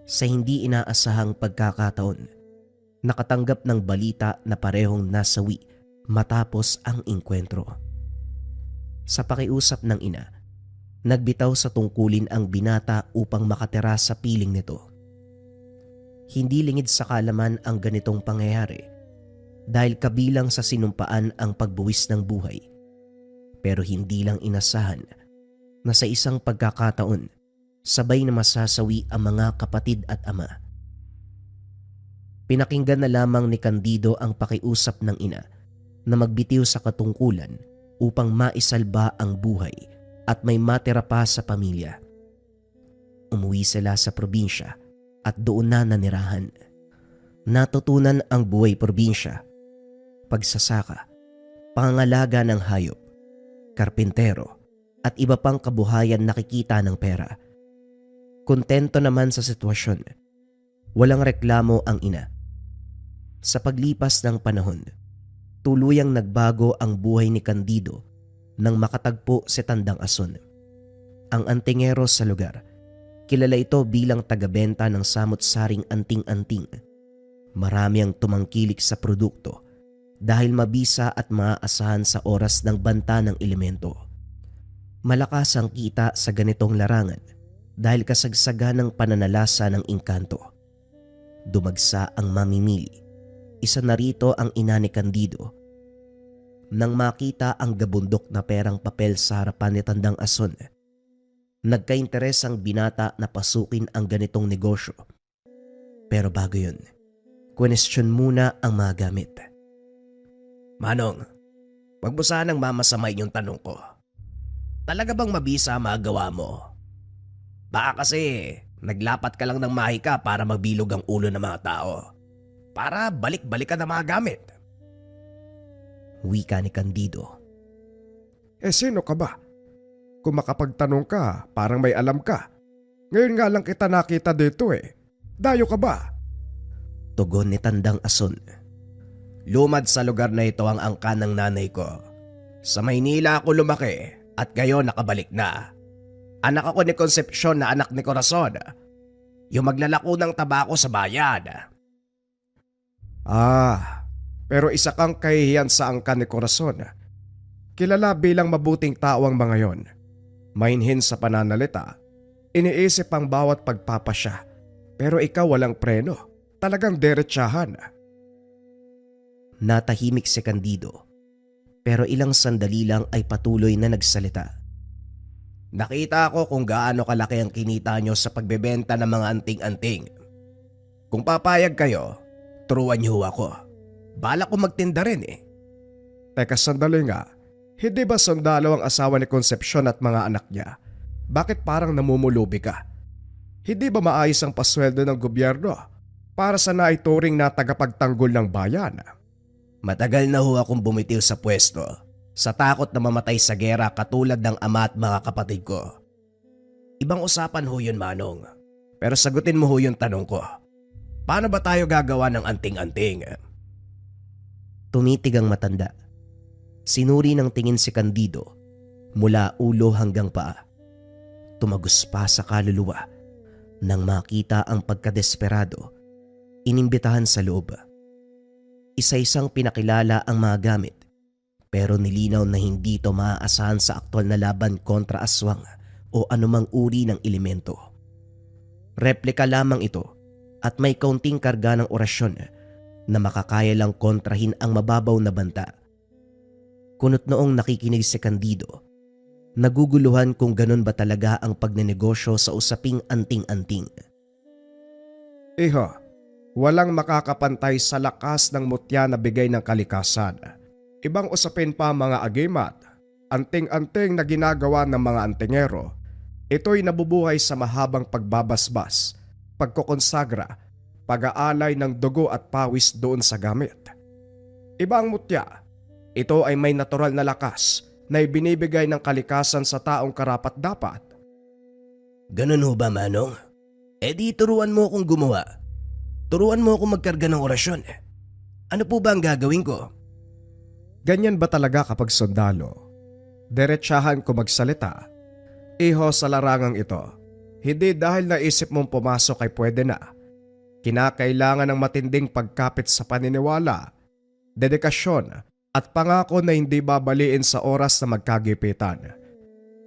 sa hindi inaasahang pagkakataon, nakatanggap ng balita na parehong nasawi matapos ang engkwentro. Sa pakiusap ng ina, nagbitaw sa tungkulin ang binata upang makatira sa piling nito. Hindi lingid sa kalaman ang ganitong pangyayari dahil kabilang sa sinumpaan ang pagbuwis ng buhay. Pero hindi lang inasahan na sa isang pagkakataon, sabay na masasawi ang mga kapatid at ama. Pinakinggan na lamang ni Candido ang pakiusap ng ina na magbitiw sa katungkulan upang maisalba ang buhay at may matira pa sa pamilya. Umuwi sila sa probinsya at doon na nanirahan. Natutunan ang buhay probinsya, pagsasaka, pangangalaga ng hayop, karpintero at iba pang kabuhayan nakikita ng pera. Kontento naman sa sitwasyon. Walang reklamo ang ina. Sa paglipas ng panahon, tuluyang nagbago ang buhay ni Candido nang makatagpo si Tandang Ason. Ang antingero sa lugar, kilala ito bilang tagabenta ng samot-saring anting-anting. Marami ang tumangkilik sa produkto dahil mabisa at maaasahan sa oras ng banta ng elemento. Malakas ang kita sa ganitong larangan dahil kasagsagan ng pananalasa ng engkanto. Dumagsa ang mamimili. Isa na rito ang ina ni Candido. Nang makita ang gabundok na perang papel sa harapan ni Tandang Ason, nagka-interes ang binata na pasukin ang ganitong negosyo. Pero bago yun, question muna ang mga gamit. Manong, wag mo sanang mamasamay yung tanong ko. Talaga bang mabisa ang magawa mo? Baka kasi naglapat ka lang ng mahika para magbilog ang ulo ng mga tao. Para balik-balikan ang mga gamit. Wika ni Candido. Sino ka ba? Kung makapagtanong ka, parang may alam ka. Ngayon nga lang kita nakita dito Dayo ka ba? Tugon ni Tandang Ason. Lumad sa lugar na ito ang angkan ng nanay ko. Sa Maynila ako lumaki at ngayon nakabalik na. Anak ako ni Concepcion na anak ni Corazon. Yung maglalako ng tabako sa bayan. Pero isa kang kahihiyan sa angkan ni Corazon. Kilala bilang mabuting tao ang mga yon. Mainhin sa pananalita, iniisip ang bawat pagpapasya. Pero ikaw walang preno, talagang derechahan. Natahimik si Candido, pero ilang sandali lang ay patuloy na nagsalita. Nakita ko kung gaano kalaki ang kinita nyo sa pagbebenta ng mga anting-anting. Kung papayag kayo, turuan niyo ako. Bala ko magtinda rin Teka sandali nga, hindi ba sundalo ang asawa ni Concepcion at mga anak niya? Bakit parang namumulubi ka? Hindi ba maayos ang pasweldo ng gobyerno para sa naituring na tagapagtanggol ng bayan? Matagal na ho akong bumitiw sa pwesto sa takot na mamatay sa gera katulad ng ama at mga kapatid ko. Ibang usapan ho yun, Manong. Pero sagutin mo ho yung tanong ko. Paano ba tayo gagawa ng anting-anting? Tumitig ang matanda. Sinuri ng tingin si Candido mula ulo hanggang paa. Tumagos pa sa kaluluwa nang makita ang pagkadesperado. Inimbitahan sa loob. Isa-isang pinakilala ang mga gamit pero nilinaw na hindi ito maaasahan sa aktwal na laban kontra aswang o anumang uri ng elemento. Replika lamang ito at may kaunting karga ng orasyon na makakaya lang kontrahin ang mababaw na banta. Kunot noong nakikinig si Candido, naguguluhan kung ganun ba talaga ang pagnenegosyo sa usaping anting-anting. Iha, Walang makakapantay sa lakas ng mutya na bigay ng kalikasan. Ibang usapin pa mga agimat, anting-anting na ginagawa ng mga antingero. Ito'y nabubuhay sa mahabang pagbabasbas, pagkokonsagra, pag-aalay ng dugo at pawis doon sa gamit. Iba ang mutya. Ito ay may natural na lakas na ibinibigay ng kalikasan sa taong karapat-dapat. Ganun ho ba, Manong? Di turuan mo akong gumawa. Turuan mo akong magkarga ng orasyon. Ano po ba ang gagawin ko? Ganyan ba talaga kapag sundalo? Diretsahan ko magsalita. Iho sa larangang ito, hindi dahil naisip mong pumasok ay pwede na. Kinakailangan ng matinding pagkapit sa paniniwala, dedikasyon at pangako na hindi babaliin sa oras na magkagipitan.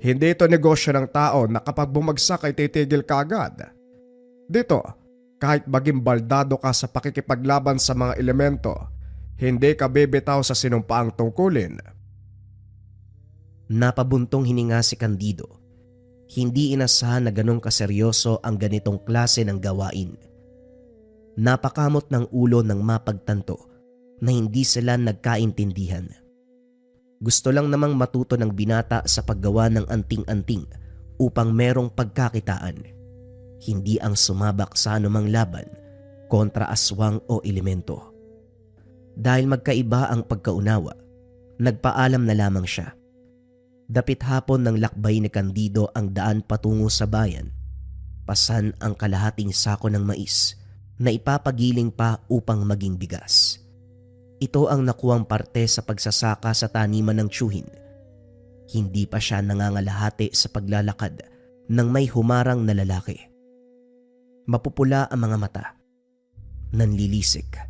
Hindi ito negosyo ng tao na kapag bumagsak ay titigil ka agad. Dito, kahit maging baldado ka sa pakikipaglaban sa mga elemento, hindi ka bibitaw sa sinumpaang tungkulin. Napabuntong hininga si Candido. Hindi inasahan na ganong kaseryoso ang ganitong klase ng gawain. Napakamot ng ulo ng mapagtanto na hindi sila nagkaintindihan. Gusto lang namang matuto ng binata sa paggawa ng anting-anting upang merong pagkakitaan. Hindi ang sumabak sa anumang laban kontra aswang o elemento. Dahil magkaiba ang pagkaunawa, nagpaalam na lamang siya. Dapit hapon ng lakbay ni Candido ang daan patungo sa bayan. Pasan ang kalahating sako ng mais na ipapagiling pa upang maging bigas. Ito ang nakuwang parte sa pagsasaka sa taniman ng tiyuhin. Hindi pa siya nangangalahati sa paglalakad ng may humarang na lalaki. Mapupula ang mga mata. Nanlilisik.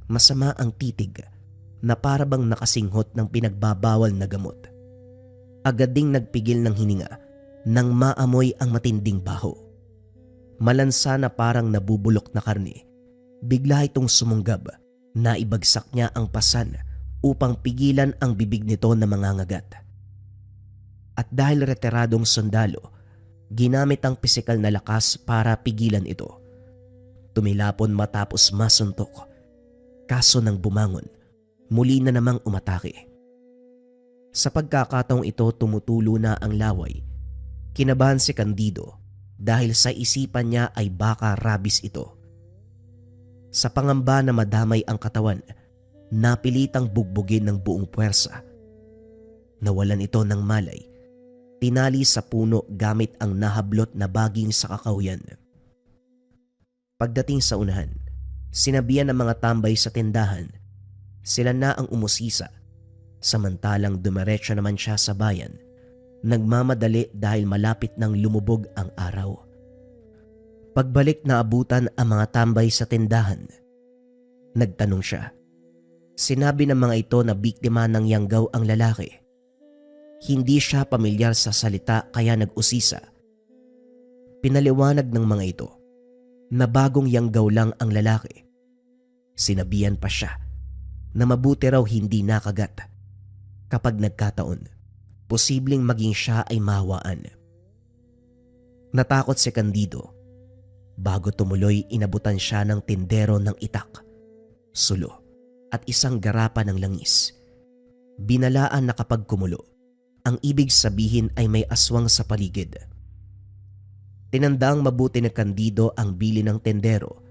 Masama ang titig na parabang nakasinghot ng pinagbabawal na gamot. Agad ding nagpigil ng hininga nang maamoy ang matinding baho. Malansa na parang nabubulok na karne. Bigla itong sumunggab na ibagsak niya ang pasan upang pigilan ang bibig nito na mangangagat. At dahil retiradong sundalo, ginamit ang pisikal na lakas para pigilan ito. Tumilapon matapos masuntok. Kaso nang bumangon, muli na namang umatake. Sa pagkakataong ito tumutulo na ang laway. Kinabahan si Candido dahil sa isipan niya ay baka rabies ito. Sa pangamba na madamay ang katawan, napilitang bugbugin ng buong puwersa. Nawalan ito ng malay. Tinali sa puno gamit ang nahablot na baging sa kakawyan. Pagdating sa unahan, sinabihan ng mga tambay sa tindahan, sila na ang umusisa. Samantalang dumiretso naman siya sa bayan, nagmamadali dahil malapit nang lumubog ang araw. Pagbalik na abutan ang mga tambay sa tindahan. Nagtanong siya. Sinabi ng mga ito na biktima ng yanggaw ang lalaki. Hindi siya pamilyar sa salita kaya nag-usisa. Pinaliwanag ng mga ito na bagong yanggaw lang ang lalaki. Sinabihan pa siya na mabuti raw hindi nakagat. Kapag nagkataon, posibleng maging siya ay mahawaan. Natakot si Candido. Bago tumuloy, inabutan siya ng tindero ng itak, sulo at isang garapa ng langis. Binalaan na kapag kumulo, ang ibig sabihin ay may aswang sa paligid. Tinandaang mabuti na Candido ang bili ng tendero.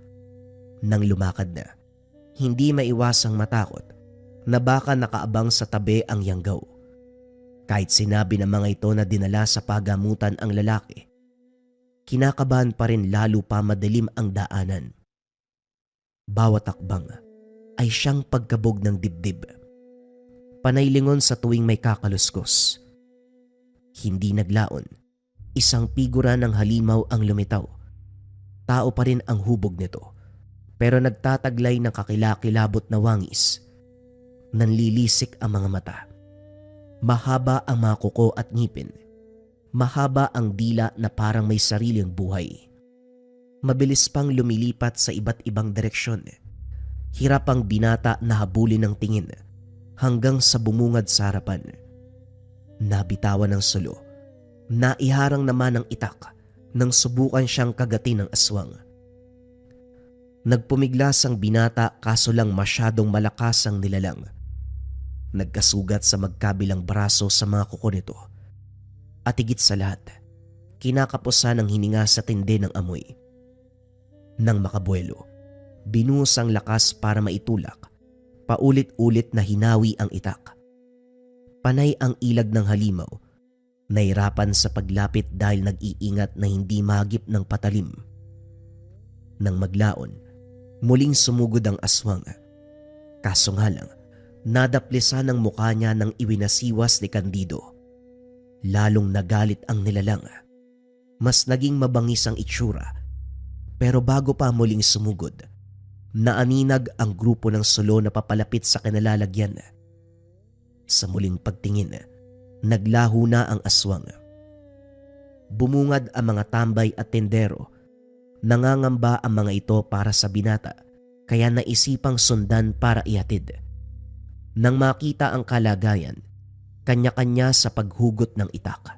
Nang lumakad na, hindi maiwasang matakot na baka nakaabang sa tabi ang yanggaw. Kahit sinabi ng mga ito na dinala sa pagamutan ang lalaki, kinakabahan pa rin lalo pa madilim ang daanan. Bawat akbang ay siyang pagkabog ng dibdib. Panaylingon sa tuwing may kakaluskos. Hindi naglaon. Isang figura ng halimaw ang lumitaw. Tao pa rin ang hubog nito, pero nagtataglay ng kakilakilabot na wangis. Nanlilisik ang mga mata. Mahaba ang mga kuko at ngipin. Mahaba ang dila na parang may sariling buhay. Mabilis pang lumilipat sa iba't ibang direksyon. Hirap ang binata na habulin ng tingin hanggang sa bumungad sa harapan. Nabitawan ng sulo. Naiharang naman ng itak nang subukan siyang kagatin ng aswang. Nagpumiglas ang binata kaso lang masyadong malakas ang nilalang. Nagkasugat sa magkabilang braso sa mga kuko nito. At higit sa lahat, kinakapusan ang hininga sa tindi ng amoy. Nang makabuelo, binuhos ang lakas para maitulak. Paulit-ulit na hinawi ang itak. Panay ang ilag ng halimaw. Nahirapan sa paglapit dahil nag-iingat na hindi mahagip ng patalim. Nang maglaon, muling sumugod ang aswang. Kaso nga lang, nadaplisan ang mukha niya nang iwinasiwas ni Candido. Lalong nagalit ang nilalang. Mas naging mabangis ang itsura. Pero bago pa muling sumugod, naaninag ang grupo ng sulo na papalapit sa kinalalagyan. Sa muling pagtingin, naglaho na ang aswang. Bumungad ang mga tambay at tendero. Nangangamba ang mga ito para sa binata, kaya naisipang sundan para ihatid. Nang makita ang kalagayan, kanya-kanya sa paghugot ng itak.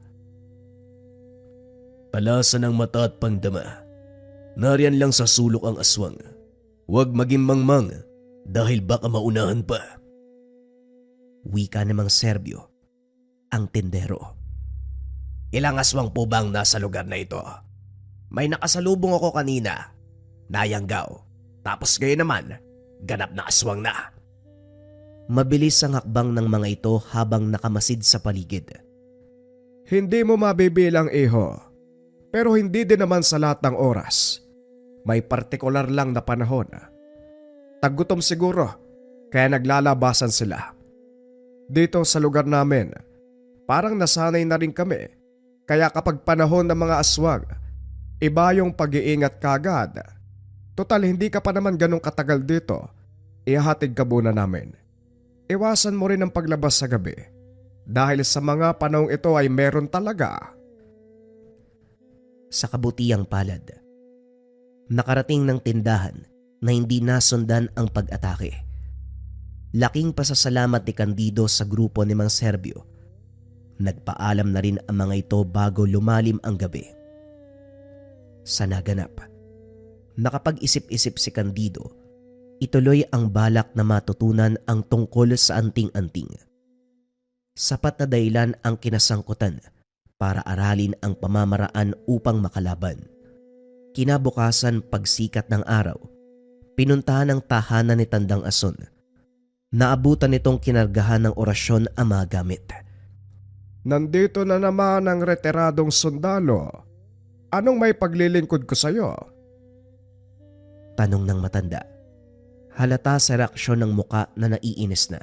Palasa ng mata at pangdama. Nariyan lang sa sulok ang aswang. Huwag maging mangmang dahil baka maunahan pa. Wika namang Serbyo, ang tendero. Ilang aswang po bang nasa lugar na ito? May nakasalubong ako kanina. Nayanggaw. Tapos ngayon naman, ganap na aswang na. Mabilis ang hakbang ng mga ito habang nakamasid sa paligid. Hindi mo mabibilang, iho. Pero hindi din naman sa lahat ng oras. May partikular lang na panahon. Taggutom siguro, kaya naglalabasan sila. Dito sa lugar namin, parang nasanay na rin kami. Kaya kapag panahon ng mga aswang, iba yung pag-iingat kagad. Total, hindi ka pa naman ganong katagal dito. Ihahatid ka muna namin. Iwasan mo rin ang paglabas sa gabi. Dahil sa mga panahong ito ay meron talaga. Sa kabutiang palad, nakarating ng tindahan na hindi nasundan ang pag-atake. Laking pasasalamat ni Candido sa grupo ni Mang Serbio. Nagpaalam na rin ang mga ito bago lumalim ang gabi. Sa naganap, nakapag-isip-isip si Candido, ituloy ang balak na matutunan ang tungkol sa anting-anting. Sapat na dahilan ang kinasangkutan para aralin ang pamamaraan upang makalaban. Kinabukasan pagsikat ng araw, pinuntahan ang tahanan ni Tandang Ason. Naabutan nitong kinargahan ng orasyon ang mga gamit. Nandito na naman ang retiradong sundalo. Anong may paglilingkod ko sa'yo? Tanong ng matanda. Halata sa reaksyon ng muka na naiinis na.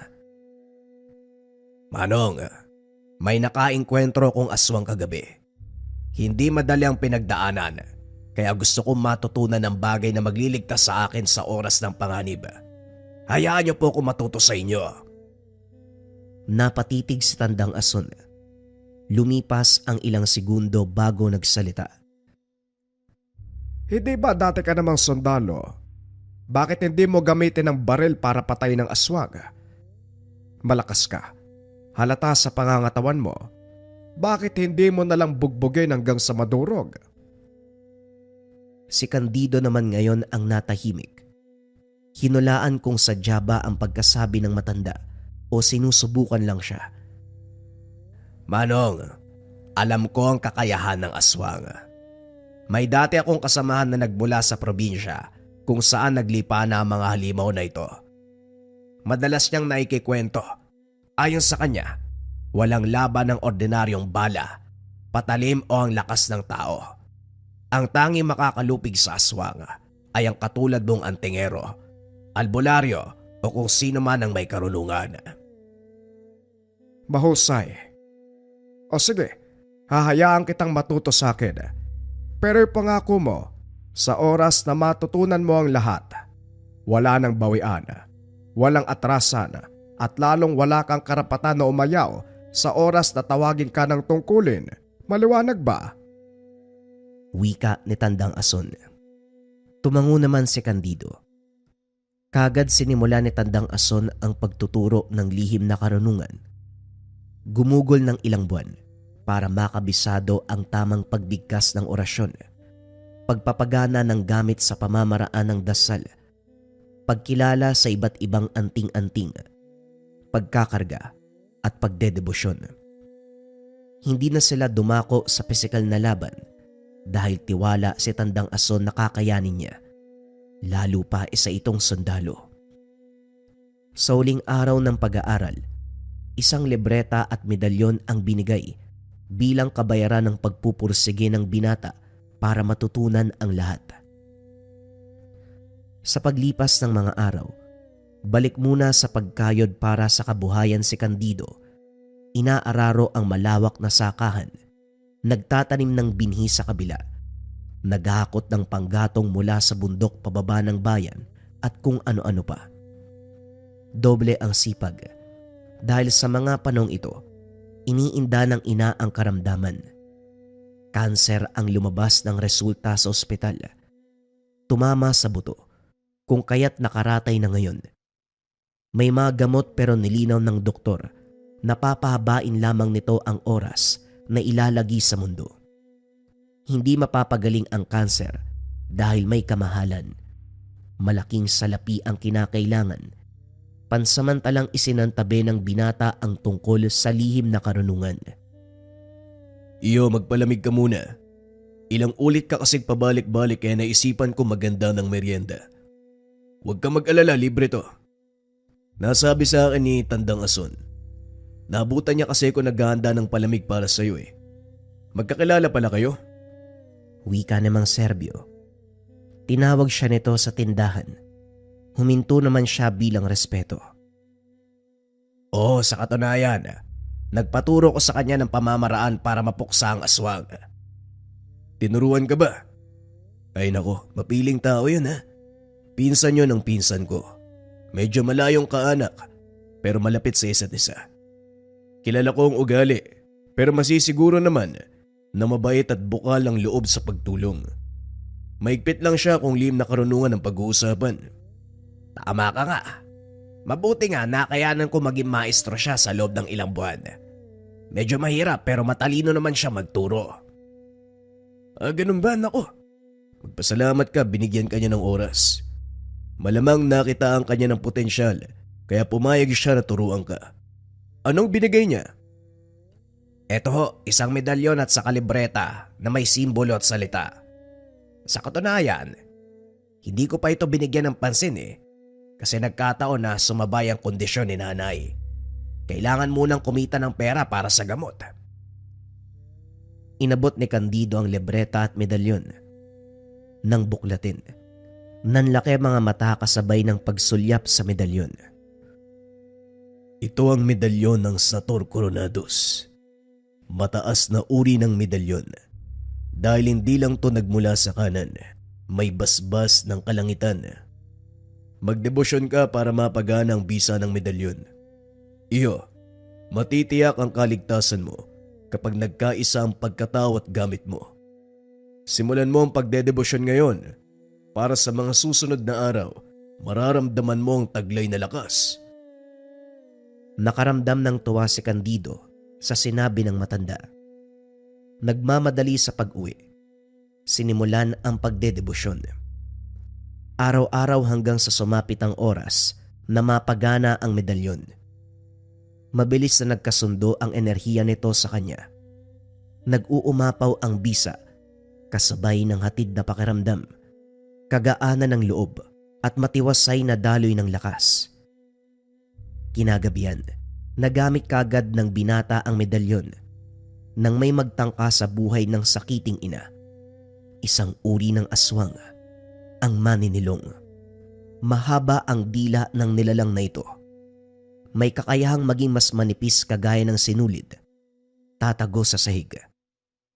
Manong, may nakainkwentro kong aswang kagabi. Hindi madali ang pinagdaanan, kaya gusto kong matutunan ng bagay na magliligtas sa akin sa oras ng panganib. Hayaan niyo po kung matuto sa inyo. Napatitig si Tandang Ason. Lumipas ang ilang segundo bago nagsalita. Hindi ba dati ka namang sundalo? Bakit hindi mo gamitin ang baril para patayin ng aswang? Malakas ka. Halata sa pangangatawan mo. Bakit hindi mo nalang bugbugin hanggang sa madurog? Si Candido naman ngayon ang natahimik. Hinulaan kung sadya ba ang pagkasabi ng matanda o sinusubukan lang siya. Manong, alam ko ang kakayahan ng aswang. May dati akong kasamahan na nagmula sa probinsya kung saan naglipa na ang mga halimaw na ito. Madalas niyang naikikwento. Ayon sa kanya, walang laban ng ordinaryong bala, patalim o ang lakas ng tao. Ang tanging makakalupig sa aswang ay ang katulad mong antingero, albularyo o kung sino man ang may karunungan. Mahusay. O sige, hahayaan kitang matuto sa akin. Pero ipangako mo, sa oras na matutunan mo ang lahat, wala nang bawian, walang atrasan, at lalong wala kang karapatan na umayaw sa oras na tawagin ka ng tungkulin. Maliwanag ba? Wika ni Tandang Ason. Tumango naman si Candido. Kagad sinimula ni Tandang Ason ang pagtuturo ng lihim na karunungan. Gumugol ng ilang buwan para makabisado ang tamang pagbigkas ng orasyon. pagpapagana ng gamit sa pamamaraan ng dasal, pagkilala sa iba't ibang anting-anting, pagkakarga at pagdedebosyon. Hindi na sila dumako sa pisikal na laban dahil tiwala si Tandang Ason na kakayanin niya, lalo pa isa itong sundalo. Sa huling araw ng pag-aaral, isang libreta at medalyon ang binigay bilang kabayaran ng pagpupursige ng binata para matutunan ang lahat. Sa paglipas ng mga araw, balik muna sa pagkayod para sa kabuhayan si Candido. Inaararo ang malawak na sakahan, nagtatanim ng binhi sa kabila, naghahakot ng panggatong mula sa bundok pababa ng bayan at kung ano-ano pa. Doble ang sipag dahil sa mga panong ito, iniinda ng ina ang karamdaman. Kanser ang lumabas ng resulta sa ospital. Tumama sa buto, kung kaya't nakaratay na ngayon. May mga gamot pero nilinaw ng doktor, napapahabain lamang nito ang oras na ilalagi sa mundo. Hindi mapapagaling ang kanser dahil may kamahalan. Malaking salapi ang kinakailangan. Pansamantalang isinantabi ng binata ang tungkol sa lihim na karunungan. Iyo, magpalamig ka muna. Ilang ulit ka kasing pabalik-balik kaya naisipan ko maganda ng merienda. Huwag ka mag-alala, libre to. Nasabi sa akin ni Tandang Ason. Nabutan niya kasi ko naghahanda ng palamig para sa'yo eh. Magkakilala pala kayo? Wika namang Serbyo. Tinawag siya nito sa tindahan. Huminto naman siya bilang respeto. Oo, sa katunayan, nagpaturo ko sa kanya ng pamamaraan para mapuksa ang aswang. Tinuruan ka ba? Ay nako, mapiling tao yun ha. Pinsan yun ang pinsan ko. Medyo malayong kaanak, pero malapit sa isa't isa. Kilala ko ang ugali, pero masisiguro naman na mabait at bukal ang loob sa pagtulong. Maigpit lang siya kung lihim na karunungan ang pag-uusapan. Tama ka nga. Mabuti nga nakayanan ko maging maestro siya sa loob ng ilang buwan. Medyo mahirap pero matalino naman siya magturo. Ganun ba? Nako. Magpasalamat ka, binigyan ka niya ng oras. Malamang nakita ang kanya ng potensyal kaya pumayag siya na turuan ka. Anong binigay niya? Eto ho, isang medalyon at saka libreta na may simbolo at salita. Sa katunayan, hindi ko pa ito binigyan ng pansin eh. Kasi nagkataon na sumabay ang kondisyon ni nanay. Kailangan munang kumita ng pera para sa gamot. Inabot ni Candido ang libreta at medalyon. Nang buklatin, nanlaki mga mata kasabay ng pagsulyap sa medalyon. Ito ang medalyon ng Sator Coronados. Mataas na uri ng medalyon. Dahil hindi lang to nagmula sa kanan, may basbas ng kalangitan. Magdebosyon ka para mapagana ang bisa ng medalyon. Iyo, matitiyak ang kaligtasan mo kapag nagkaisa ang pagkatao at gamit mo. Simulan mo ang pagdedebosyon ngayon para sa mga susunod na araw, mararamdaman mo ang taglay na lakas. Nakaramdam ng tuwa si Candido sa sinabi ng matanda. Nagmamadali sa pag-uwi. Sinimulan ang pagdedebosyon. Araw-araw hanggang sa sumapit ang oras na mapagana ang medalyon. Mabilis na nagkasundo ang enerhiya nito sa kanya. Nag-uumapaw ang bisa, kasabay ng hatid na pakiramdam, kagaanan ng loob at matiwasay na daloy ng lakas. Kinagabihan, nagamit kagad ng binata ang medalyon nang may magtangka sa buhay ng sakiting ina. Isang uri ng aswang, ang maninilong. Mahaba ang dila ng nilalang na ito. May kakayahang maging mas manipis kagaya ng sinulid. Tatago sa sahig.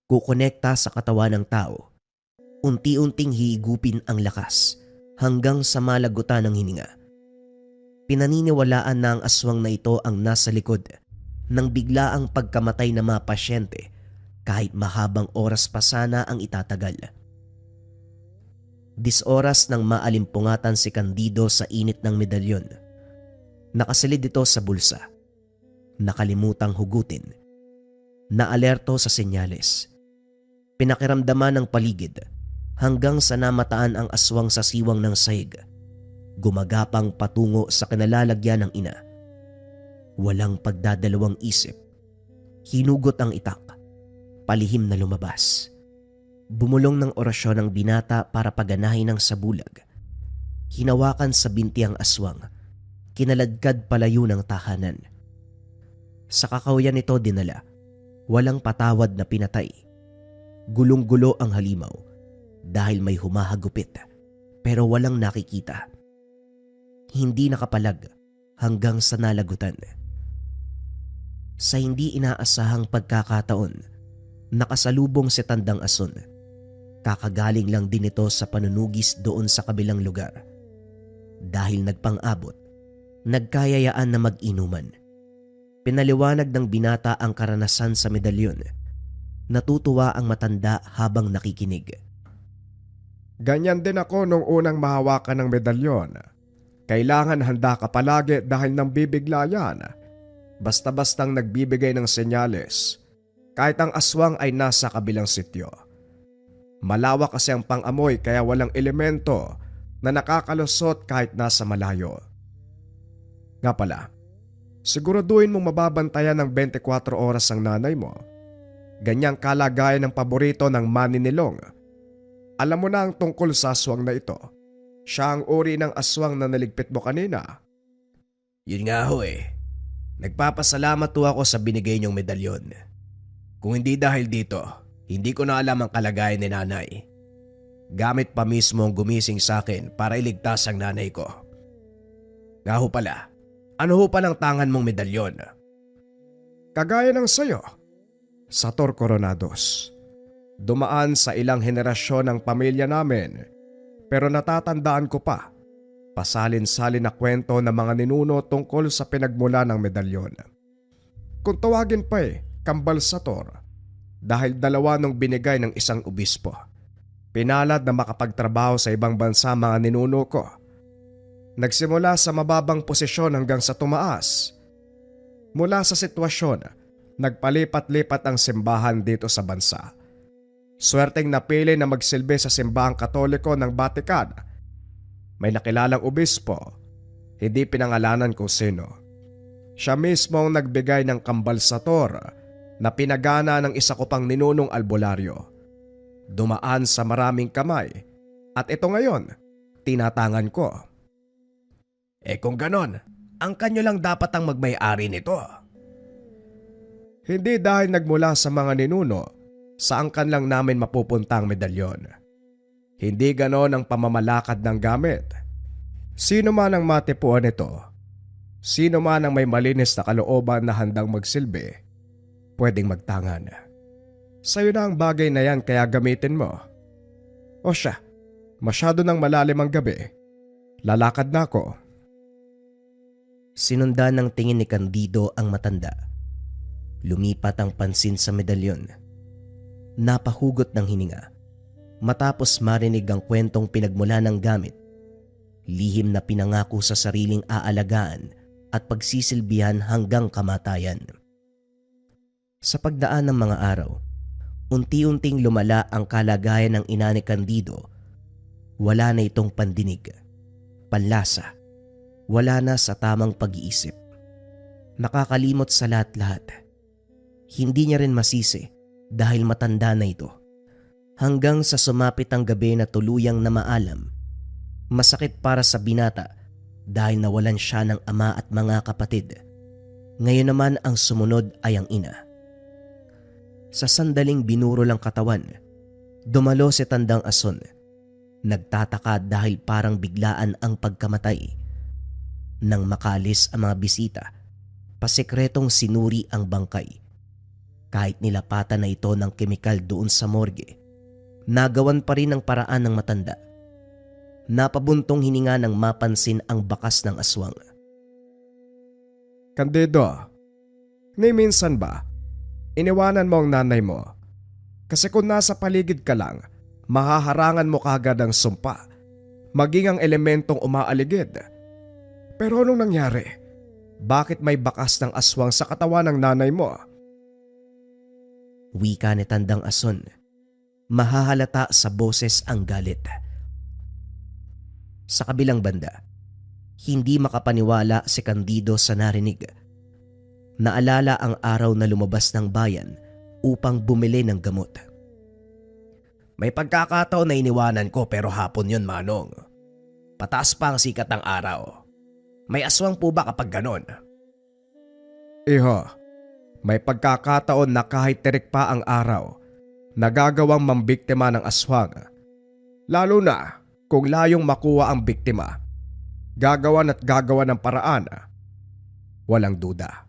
Kukonekta sa katawan ng tao. Unti-unting hihigupin ang lakas hanggang sa malagutan ng hininga. Pinaniniwalaan na ang aswang na ito ang nasa likod ng biglaang pagkamatay ng mga pasyente kahit mahabang oras pa sana ang itatagal. 10 oras nang maalimpungatan si Candido sa init ng medalyon. Nakasilid ito sa bulsa. Nakalimutang hugutin. Naalerto sa senyales. Pinakiramdaman ng paligid hanggang sa namataan ang aswang sa siwang ng sahig. Gumagapang patungo sa kinalalagyan ng ina. Walang pagdadalawang isip. Hinugot ang itak. Palihim na lumabas. Bumulong ng orasyon ng binata para paganahin ng sabulag. Hinawakan sa binti ang aswang. Kinaladkad palayo ng tahanan. Sa kakawyan nito dinala. Walang patawad na pinatay. Gulong-gulo ang halimaw dahil may humahagupit pero walang nakikita. Hindi nakapalag hanggang sa nalagutan. Sa hindi inaasahang pagkakataon, nakasalubong si Tandang Ason. Kakagaling lang din ito sa panunugis doon sa kabilang lugar. Dahil nagpang-abot, nagkayayaan na mag-inuman. Pinaliwanag ng binata ang karanasan sa medalyon. Natutuwa ang matanda habang nakikinig. Ganyan din ako nung unang mahawakan ng medalyon. Kailangan handa ka palagi dahil nang bibigla yan. Basta-bastang nagbibigay ng senyales, kahit ang aswang ay nasa kabilang sityo. Malawak kasi ang pang-amoy kaya walang elemento na nakakalusot kahit nasa malayo. Nga pala, siguraduhin mong mababantayan ng 24 oras ang nanay mo. Ganyang kalagayan ng paborito ng maninilong. Alam mo na ang tungkol sa aswang na ito. Siya ang uri ng aswang na naligpit mo kanina. Yun nga ho eh. Nagpapasalamat ho ako sa binigay niyong medalyon. Kung hindi dahil dito, hindi ko na alam ang kalagayan ni nanay. Gamit pa mismo ang gumising sa akin para iligtas ang nanay ko. Nga ho pala, ano ho palang tangan mong medalyon? Kagaya ng sayo, Sator Coronados. Dumaan sa ilang henerasyon ng pamilya namin, pero natatandaan ko pa, pasalin-salin na kwento ng mga ninuno tungkol sa pinagmula ng medalyon. Kung tawagin pa Kambal Sator, dahil dalawa nung binigay ng isang obispo. Pinalad na makapagtrabaho sa ibang bansa mga ninuno ko. Nagsimula sa mababang posisyon hanggang sa tumaas. Mula sa sitwasyon, nagpalipat-lipat ang simbahan dito sa bansa. Swerteng napili na magsilbi sa simbahang Katoliko ng Vatican. May nakilalang obispo, hindi pinangalanan kung sino. Siya mismo ang nagbigay ng Kambal Sator na pinagana ng isa ko pang ninunong albularyo. Dumaan sa maraming kamay at ito ngayon, tinatangan ko. Kung ganon, ang kanyo lang dapat ang magmay-ari nito. Hindi dahil nagmula sa mga ninuno, saan kan lang namin mapupunta ang medalyon. Hindi ganon ang pamamalakad ng gamit. Sino man ang matipuan nito, sino man ang may malinis na kalooban na handang magsilbi, pwedeng magtangan. Sa'yo na ang bagay na yan kaya gamitin mo. O siya, masyado nang malalim ang gabi. Lalakad na ako. Sinundan ng tingin ni Candido ang matanda. Lumipat ang pansin sa medalyon. Napahugot ng hininga. Matapos marinig ang kwentong pinagmula ng gamit, lihim na pinangako sa sariling aalagaan at pagsisilbihan hanggang kamatayan. Sa pagdaan ng mga araw, unti-unting lumala ang kalagayan ng ina ni Candido. Wala na itong pandinig, panlasa, wala na sa tamang pag-iisip. Nakakalimot sa lahat-lahat. Hindi niya rin masisi dahil matanda na ito. Hanggang sa sumapit ang gabi na tuluyang na maalam. Masakit para sa binata dahil nawalan siya ng ama at mga kapatid. Ngayon naman ang sumunod ay ang ina. Sa sandaling binuro lang katawan, dumalo si Tandang Ason. Nagtataka dahil parang biglaan ang pagkamatay. Nang makalis ang mga bisita, pasikretong sinuri ang bangkay. Kahit nilapatan na ito ng kemikal doon sa morgue, nagawan pa rin ang paraan ng matanda. Napabuntong hininga nang mapansin ang bakas ng aswang. Candido, ni minsan ba, iniwanan mo ang nanay mo? Kasi kung nasa paligid ka lang, mahaharangan mo kaagad ang sumpa, maging ang elementong umaaligid. Pero anong nangyari? Bakit may bakas ng aswang sa katawan ng nanay mo? Wika ni Tandang Ason. Mahahalata sa boses ang galit. Sa kabilang banda, hindi makapaniwala si Candido sa narinig. Naalala ang araw na lumabas ng bayan upang bumili ng gamot. May pagkakataon na iniwanan ko pero hapon yun, Manong. Pataas pa ang sikat ng araw. May aswang po ba kapag ganon? Iho, may pagkakataon na kahit tirik pa ang araw, nagagawang mambiktima ng aswang. Lalo na kung layong makuha ang biktima. Gagawan at gagawan ng paraan. Walang duda.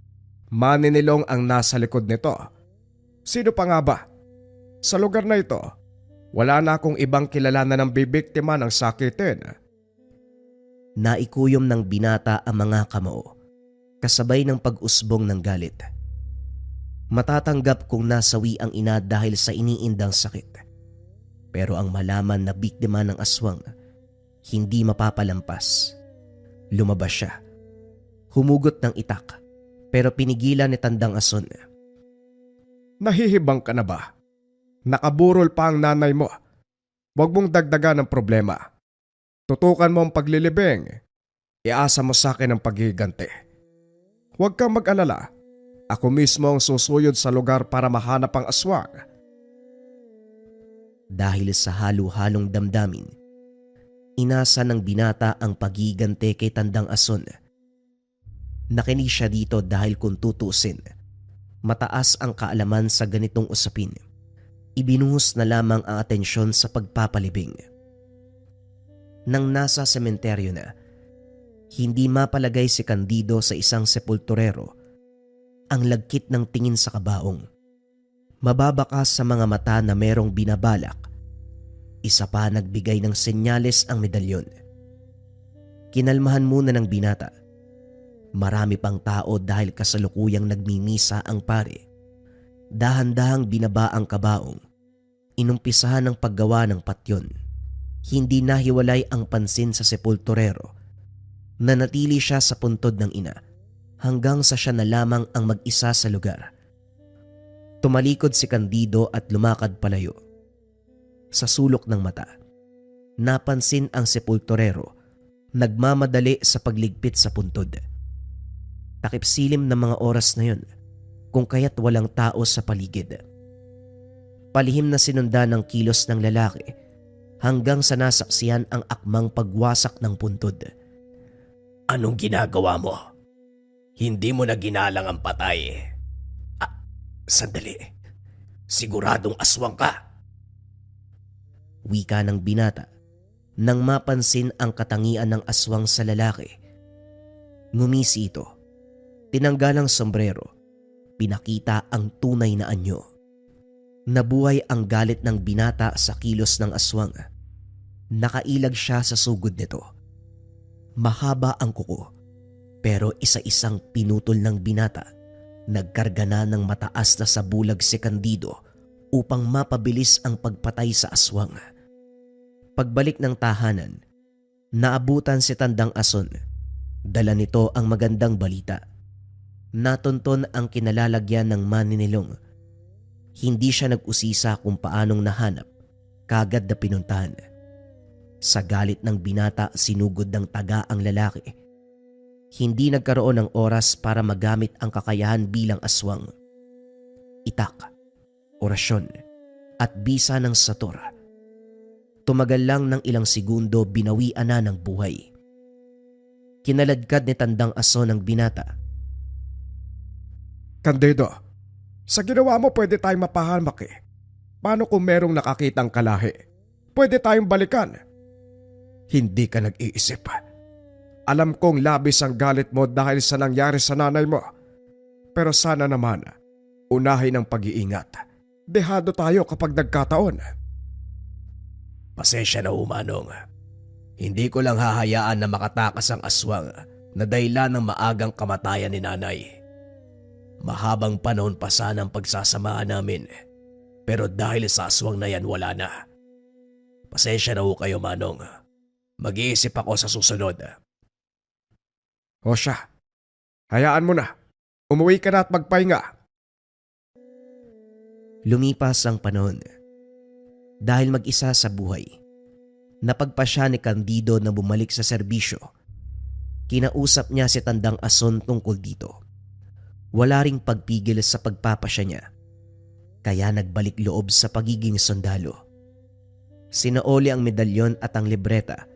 Maninilong ang nasa likod nito. Sino pa nga ba? Sa lugar na ito, wala na akong ibang kilala na ng bibiktima ng sakitin. Naikuyom ng binata ang mga kamao, kasabay ng pag-usbong ng galit. Matatanggap kung nasawi ang ina dahil sa iniindang sakit. Pero ang malaman na biktima ng aswang, hindi mapapalampas. Lumabas siya. Humugot ng itak, pero pinigilan ni Tandang Ason. Nahihibang ka na ba? Nakaburol pa ang nanay mo. Huwag mong dagdagan ng problema. Tutukan mo ang paglilibing. Iasa mo sa akin ang paghiganti. Huwag kang mag-alala. Ako mismo ang susuyod sa lugar para mahanap ang aswang. Dahil sa halo-halong damdamin, inasa ng binata ang paghiganti kay Tandang Ason. Nakinig siya dito dahil kung tutusin, mataas ang kaalaman sa ganitong usapin. Ibinuhos na lamang ang atensyon sa pagpapalibing. Nang nasa sementeryo na, hindi mapalagay si Candido sa isang sepulturero. Ang lagkit ng tingin sa kabaong. Mababakas sa mga mata na merong binabalak. Isa pa nagbigay ng senyales ang medalyon. Kinalmahan muna ng binata. Marami pang tao dahil kasalukuyang nagmimisa ang pare. Dahan-dahang binaba ang kabaong. Inumpisahan ang paggawa ng patyon. Hindi nahiwalay ang pansin sa sepulturero. Nanatili siya sa puntod ng ina hanggang sa siya na lamang ang mag-isa sa lugar. Tumalikod si Candido at lumakad palayo. Sa sulok ng mata, napansin ang sepulturero nagmamadali sa pagligpit sa puntod. Takip-silim ng mga oras na yun kung kaya't walang tao sa paligid. Palihim na sinundan ng kilos ng lalaki hanggang sa nasaksihan ang akmang pagwasak ng puntod. Anong ginagawa mo? Hindi mo na ginalang ang patay. Sandali. Siguradong aswang ka. Wika ng binata nang mapansin ang katangian ng aswang sa lalaki. Ngumisi ito. Tinanggal ang sombrero. Pinakita ang tunay na anyo. Nabuhay ang galit ng binata sa kilos ng aswang. Nakailag siya sa sugod nito. Mahaba ang kuko, pero isa-isang pinutol ng binata. Nagkarga na ng mataas na sabulag si Candido upang mapabilis ang pagpatay sa aswang. Pagbalik ng tahanan, naabutan si Tandang Ason. Dala nito ang magandang balita. Natunton ang kinalalagyan ng maninilong. Hindi siya nag-usisa kung paanong nahanap, kagad na pinuntahan. Sa galit ng binata, sinugod ng taga ang lalaki. Hindi nagkaroon ng oras para magamit ang kakayahan bilang aswang. Itak, orasyon, at bisa ng sator. Tumagal lang ng ilang segundo, binawian na ng buhay. Kinaladkad ni Tandang Ason ang binata. Candido, sa ginawa mo pwede tayong mapahamak eh. Paano kung merong nakakitang kalahi? Pwede tayong balikan. Hindi ka nag-iisip. Alam kong labis ang galit mo dahil sa nangyari sa nanay mo. Pero sana naman, unahin ang pag-iingat. Dehado tayo kapag nagkataon. Pasensya na, Manong. Hindi ko lang hahayaan na makatakas ang aswang na dahilan ng maagang kamatayan ni nanay. Mahabang panahon pa sana ang pagsasamahan namin. Pero dahil sa aswang na yan, wala na. Pasensya na kayo, Manong. Mag-iisip ako sa susunod. O siya, hayaan mo na. Umuwi ka na at magpahinga. Lumipas ang panahon. Dahil mag-isa sa buhay, napagpasya ni Candido na bumalik sa serbisyo. Kinausap niya si Tandang Ason tungkol dito. Wala ring pagpigil sa pagpapasya niya, kaya nagbalik loob sa pagiging sundalo. Sinaoli ang medalyon at ang libreta,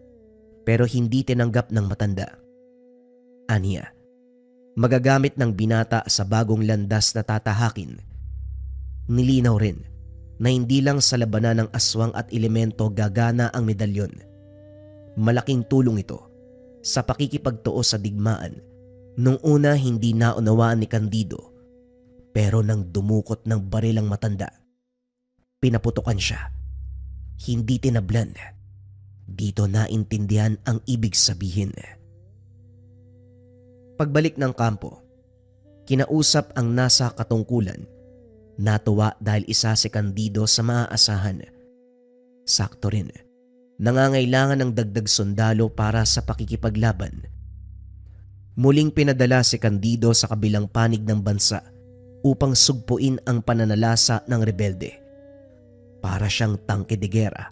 pero hindi tinanggap ng matanda. Aniya, magagamit ng binata sa bagong landas na tatahakin. Nilinaw rin na hindi lang sa labanan ng aswang at elemento gagana ang medalyon. Malaking tulong ito sa pakikipagtuo sa digmaan. Nung una hindi naunawaan ni Candido, pero nang dumukot ng baril ang matanda, pinaputukan siya. Hindi tinablan. Dito naintindihan ang ibig sabihin. Pagbalik ng kampo, kinausap ang nasa katungkulan. Natuwa dahil isa si Candido sa maaasahan. Sakto rin, nangangailangan ng dagdag sundalo para sa pakikipaglaban. Muling pinadala si Candido sa kabilang panig ng bansa upang sugpuin ang pananalasa ng rebelde. Para siyang tangke de gera,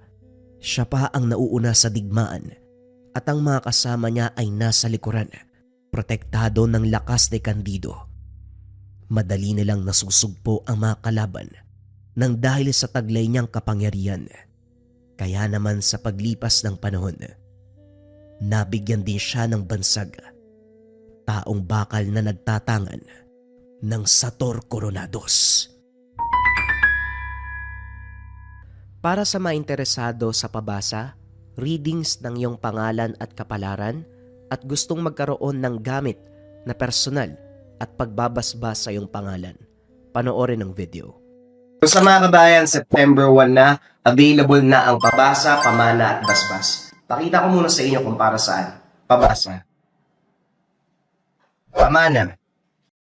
siya pa ang nauuna sa digmaan at ang mga kasama niya ay nasa likuran, protektado ng lakas ni Candido. Madali nilang nasusugpo ang mga kalaban nang dahil sa taglay niyang kapangyarihan. Kaya naman sa paglipas ng panahon, nabigyan din siya ng bansag, taong bakal na nagtatangan ng Sator Coronados. Para sa mga interesado sa pabasa, readings ng iyong pangalan at kapalaran at gustong magkaroon ng gamit na personal at pagbabasbas sa iyong pangalan, panoorin ang video. So sa mga kabayan, September 1 na, available na ang pabasa, pamana at basbas. Pakita ko muna sa inyo kung para saan. Pabasa. Pamana.